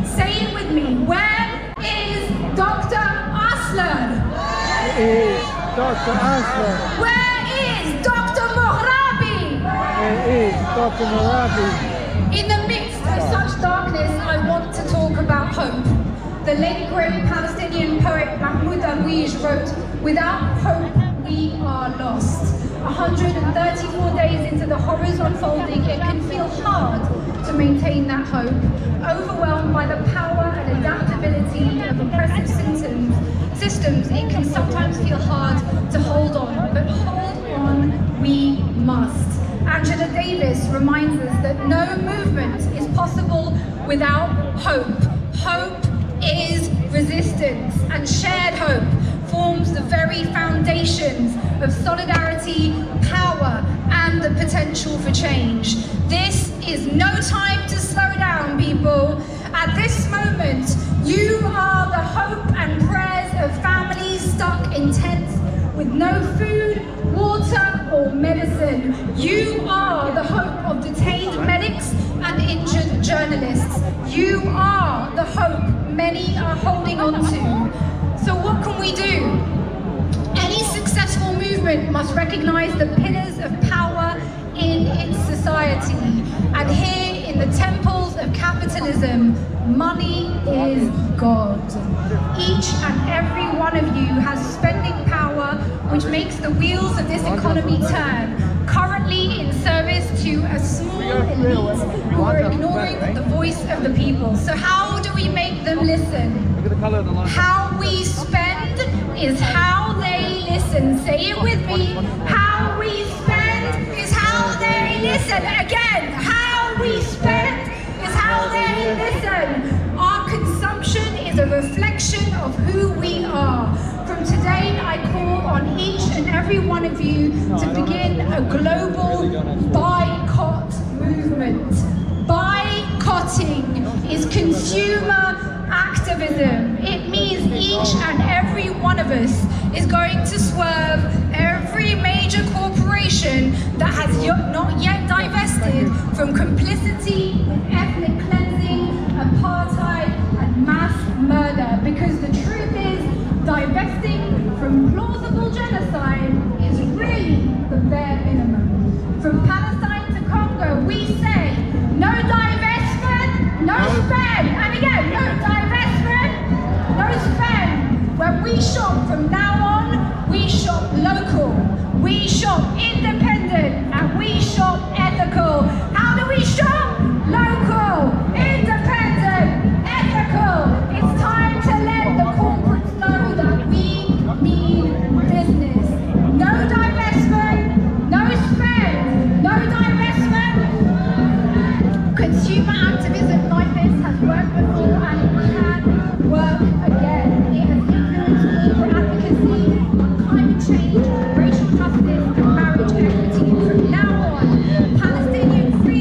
Say it with me. Where is Dr. is Dr. Aslan? Where is Dr. Mohrabi? Where is Dr. Mohrabi? In the midst of such darkness, I want to talk about hope. The late great Palestinian poet Mahmoud Darwish wrote, "Without hope, we are lost." 134 days into the horrors unfolding, it can feel hard to maintain that hope. Overwhelmed by the power and adaptability of oppressive systems, it can sometimes feel hard to hold on, but hold on we must. Angela Davis reminds us that no movement is possible without hope. Hope is resistance, and shared hope forms the very foundations of solidarity, power, and the potential for change. This is no time to slow down, people. At this moment, you are the hope and prayers of families stuck in tents with no food, water, or medicine. You are the hope of detained medics and injured journalists. You are the hope many are holding on to. So what can we do? Any successful movement must recognize the pillars of power in its society. And here in the temples of capitalism, money is God. Each and every one of you has spending power, which makes the wheels of this economy turn, currently in service to a small elite who are ignoring the voice of the people. So how do we make them listen? How we spend is how they listen. Say it with me. How we spend is how they listen. Again, how we spend is how they listen. Our consumption is a reflection of who we are. From today, I call on each and every one of you to begin a global boycott movement. Boycotting is consumer activism. It means each and every one of us is going to swerve every major corporation that has not yet divested from complicity with ethnic cleansing, apartheid, and mass murder. Because the truth is, divesting from plausible genocide is really the bare minimum. From Palestine to Congo, we say, no divestment, no spend. And again, no divestment, no spend. When we shop from now on, we shop local, we shop independent, and we shop ethical. How do we shop? Local, independent, ethical. It's time to let the corporates know that we mean business. No divestment, no spend, no divestment. Consumer activism like this has worked before and it can work again. It has influenced corporate advocacy on climate change, racial justice, and marriage equity. From now on, Palestinian freedom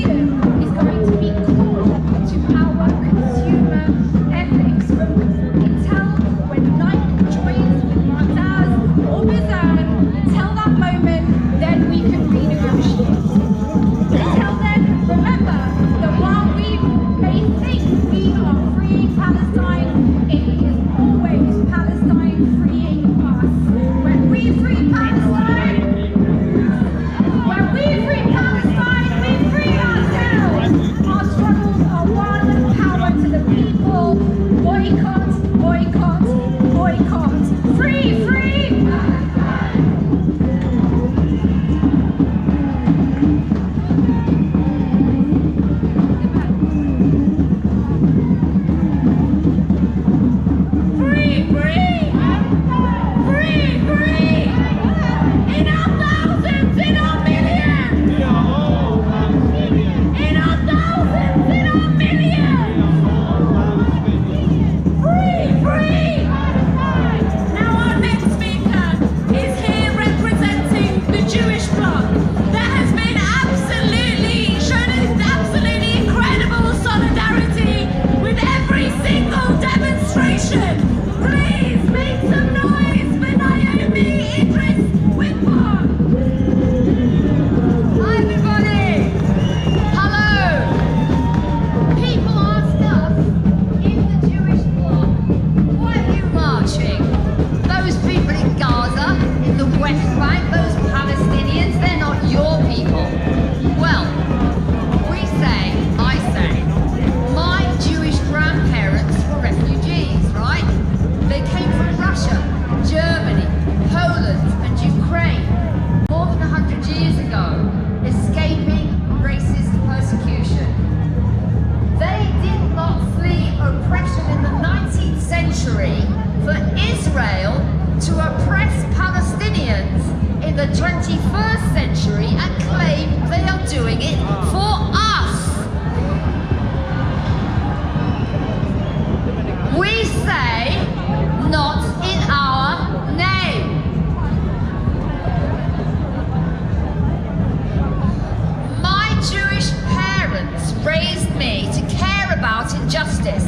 raised me to care about injustice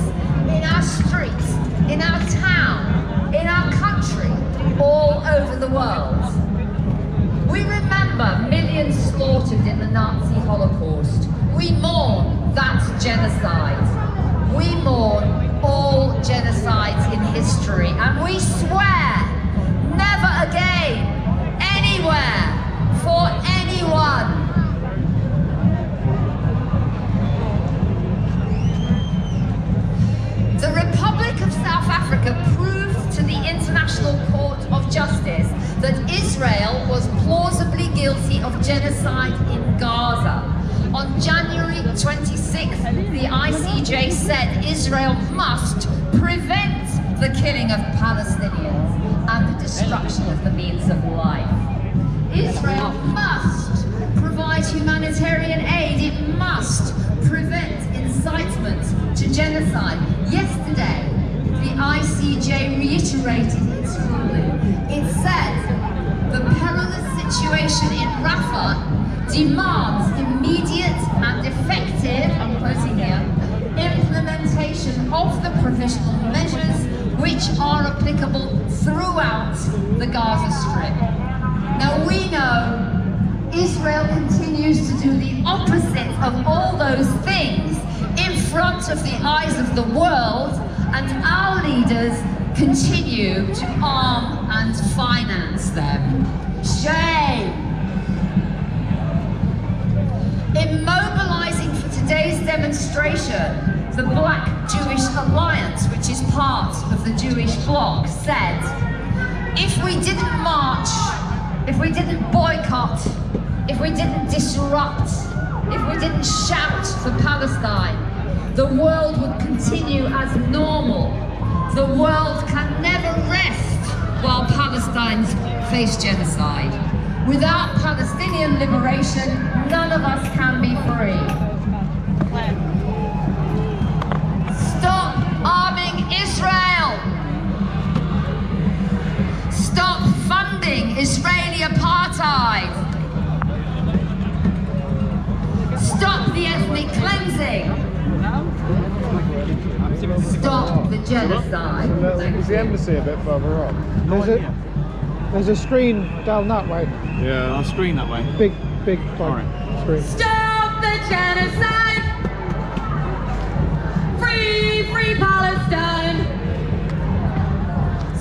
in our streets, in our town, in our country, all over the world. We remember millions slaughtered in the Nazi Holocaust. We mourn that genocide. We mourn all genocides in history, and we swear never again, anywhere, for anyone. The Republic of South Africa proved to the International Court of Justice that Israel was plausibly guilty of genocide in Gaza. On January 26th, the ICJ said Israel must prevent the killing of Palestinians and the destruction of the means of life. Israel must provide humanitarian aid. It must prevent incitement to genocide. Yesterday, the ICJ reiterated its ruling. It said the perilous situation in Rafah demands immediate and effective, I'm quoting here, implementation of the provisional measures which are applicable throughout the Gaza Strip. Now we know Israel continues to do the opposite of all those things in front of the eyes of the world, and our leaders continue to arm and finance them. Shame! In mobilizing for today's demonstration, the Black Jewish Alliance, which is part of the Jewish bloc, said, if we didn't march, if we didn't boycott, if we didn't disrupt, if we didn't shout for Palestine, the world would continue as normal. The world can never rest while Palestinians face genocide. Without Palestinian liberation, none of us can be free. Stop arming Israel! Stop funding Israeli apartheid! Stop the ethnic cleansing! Stop the genocide! Is the embassy a bit further on? There's a screen down that way. Yeah, a screen that way. Big Right. screen. Stop the genocide! Free Palestine!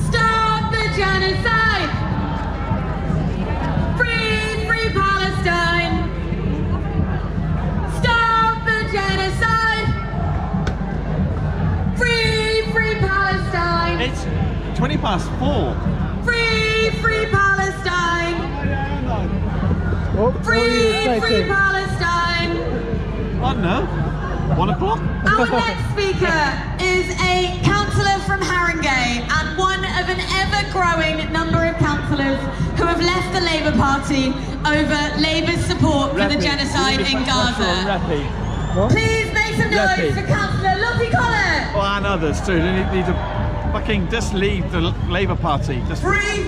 Stop the genocide! Free Palestine! Stop the genocide! Free Palestine! It's 4:20. Free Palestine! What Free Palestine! I don't know. 1 o'clock? Our next speaker is a councillor from Haringey and one of an ever-growing number of councillors who have left the Labour Party over Labour's support for the genocide in Gaza. Please make some noise for Councillor Lottie Collett! Oh, and others too. They need to fucking just leave the Labour Party. Just Free!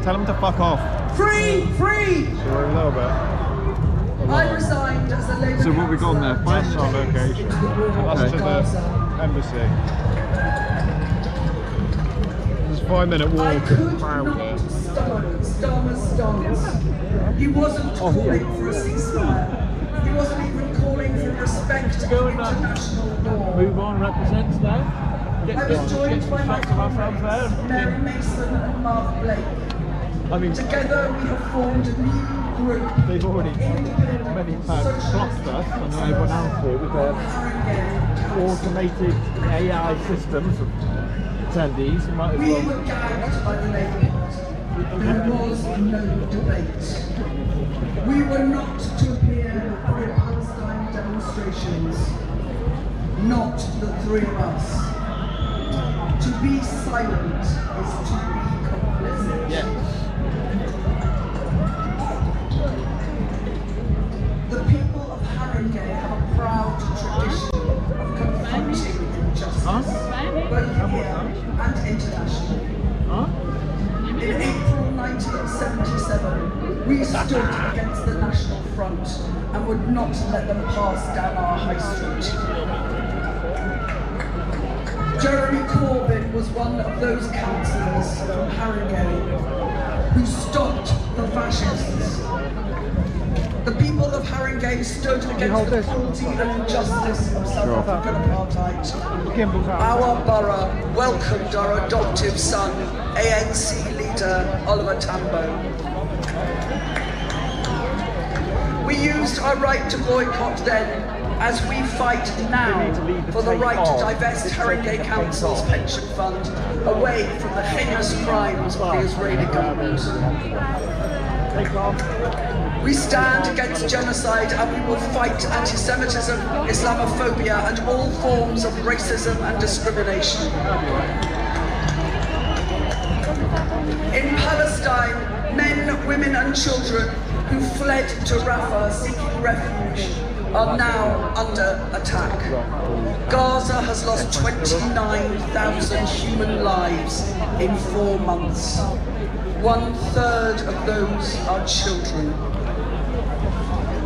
tell them to fuck off. Free! So a little bit. I resigned as a Labour So what we got on there? That's our location. That's to the embassy. There's a 5-minute walk. I could not stomach stance. He wasn't calling for a ceasefire. He wasn't even calling for respect for international law. Move on, represents now. I was joined by my colleagues, Mary Mason and Mark Blake. Together we have formed a new group. They've already many times blocked us, and everyone else here with their automated AI systems of attendees. You might as We well. were gagged by the Labour Party. There was no debate. We were not to appear for Palestine demonstrations. Not the three of us. To be silent is to be complicit. Yes. The people of Haringey have a proud tradition of confronting injustice, both here and internationally. In April 1977, we stood against the National front and would not let them pass down our high street. Jeremy Corbyn was one of those councillors from Haringey who stopped the fascists. The people of Haringey stood against the cruelty and injustice of South African apartheid. Our borough welcomed our adoptive son, ANC leader Oliver Tambo. We used our right to boycott then, as we fight now for the right to divest Haringey Council's pension fund away from the heinous crimes of the Israeli government. We stand against genocide and we will fight anti-Semitism, Islamophobia and all forms of racism and discrimination. In Palestine, men, women and children who fled to Rafah seeking refuge are now under attack. Gaza has lost 29,000 human lives in 4 months. 1/3 of those are children.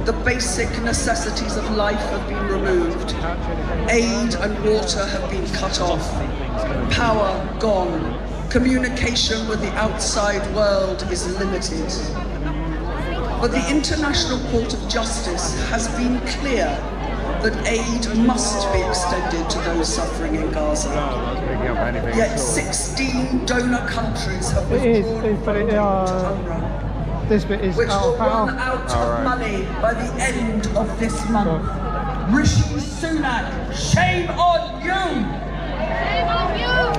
The basic necessities of life have been removed. Aid and water have been cut off. Power gone. Communication with the outside world is limited. But the International Court of Justice has been clear that aid must be extended to those suffering in Gaza. Yet 16 donor countries have withdrawn funding to UNRWA, this bit is which will out run out of money by the end of this month. Rishi Sunak, shame on you! Shame on you!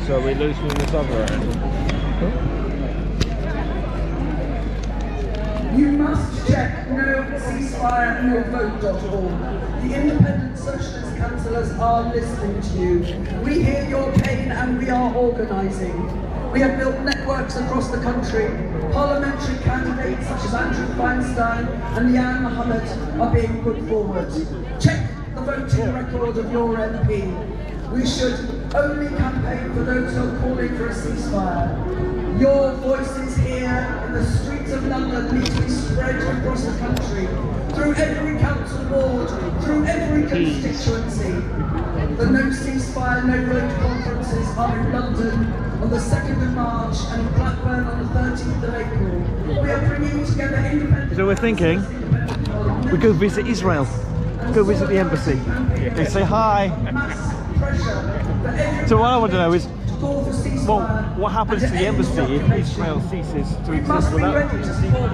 So we lose from this other end. You must check noceasefire.vote.org. The independent socialist councillors are listening to you. We hear your pain and we are organising. We have built networks across the country. Parliamentary candidates such as Andrew Feinstein and Liane Mohammed are being put forward. Check the voting record of your MP. We should only campaign for those who are calling for a ceasefire. Your voices here in the streets of London need to be spread across the country, through every council ward, through every constituency. The No Ceasefire, No Vote conferences are in London on the 2nd of March and in Blackburn on the 13th of April. We are bringing together independent... So we're thinking we go visit Israel, go visit the embassy. They say hi. So what I want to know is, well, what happens to the embassy if Israel ceases to exist without the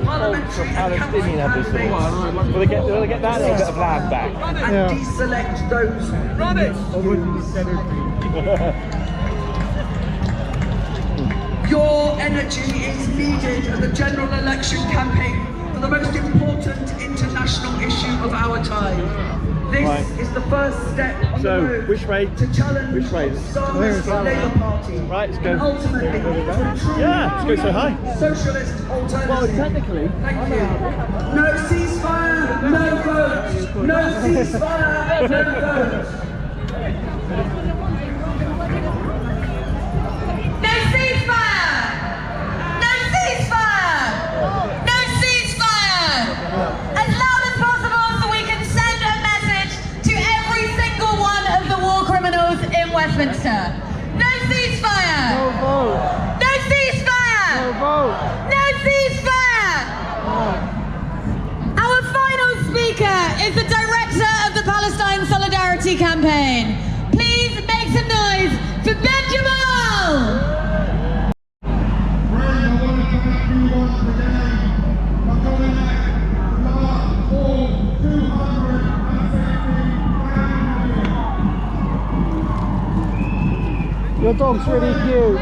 Palestinian embassy? Will they get that little bit of land back? And deselect those Your energy is needed at the general election campaign for the most important international issue of our time. This is the first step on the road to challenge the Labour Party. Right, let's go. And ultimately, yeah, let's go say hi. Socialist alternative. Well, technically. Thank you. No ceasefire, no vote. No ceasefire, no vote. No ceasefire! No ceasefire! No ceasefire! As loud as possible so we can send a message to every single one of the war criminals in Westminster. No ceasefire! No vote! No ceasefire! No vote! No ceasefire! Our final speaker is the director of the Palestine Solidarity Campaign. Please make some noise for Ben Jamal! Your dog's really cute.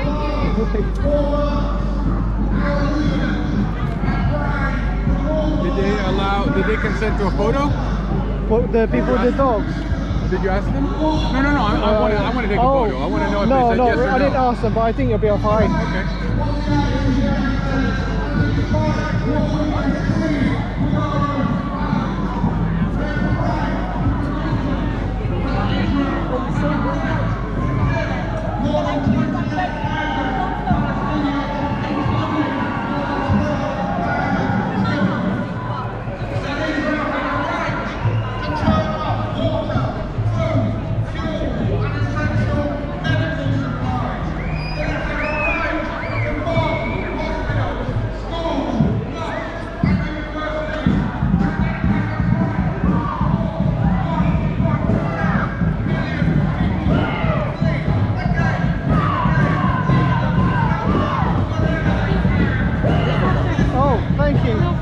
Did they consent to a photo? What, the people with the dogs? Did you ask them? No, I want to take a photo. I want to know if they said yes or no. I didn't ask them, but I think you'll be fine. Okay. you.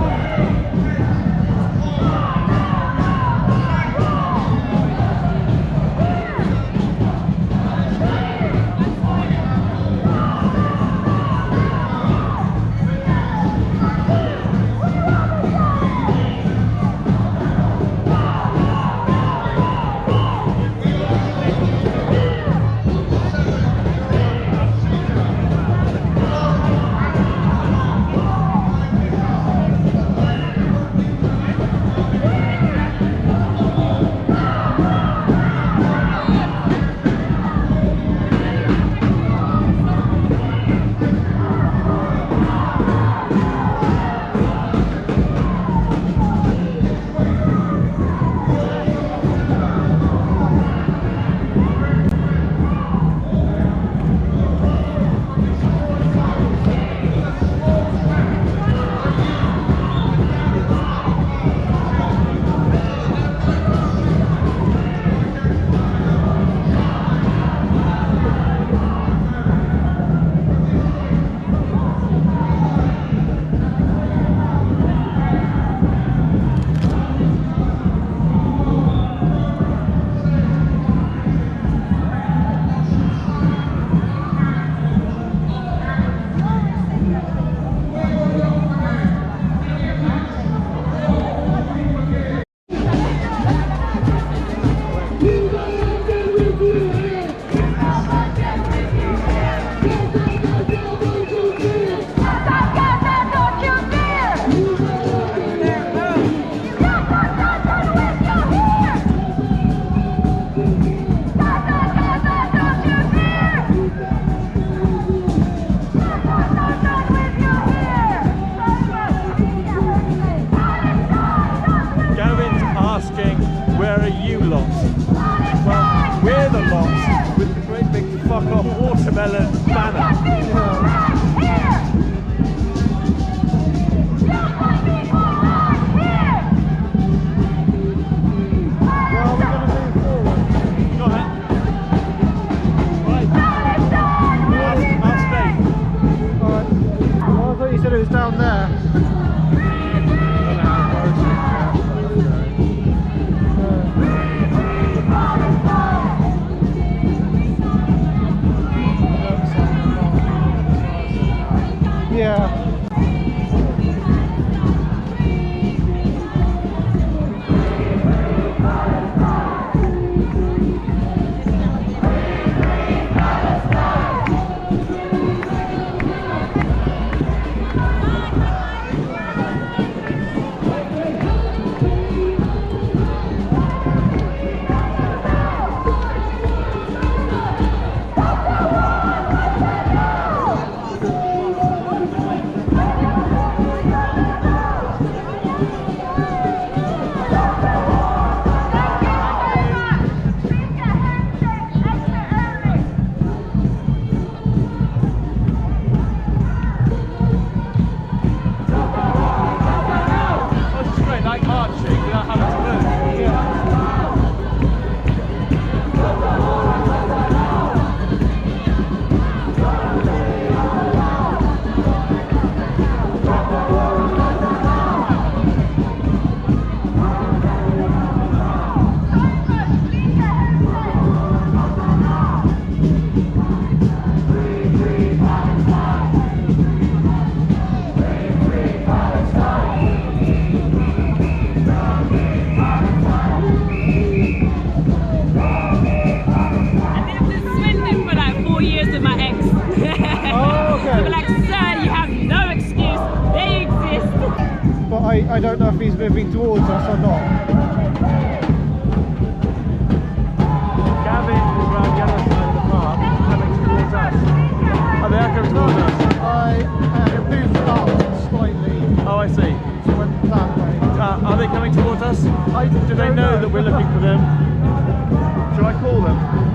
Where are you lot? Well, we're the lot with the great big fuck off watermelon banner. You said it was down there. Yeah. I don't know if he's moving towards us or not. Gavin is around the other side of the park, coming towards us. Oh, they are coming towards us. It moved up slightly. Oh, I see. So went that way. Are they coming towards us? Do they know that we're looking for them? Shall I call them?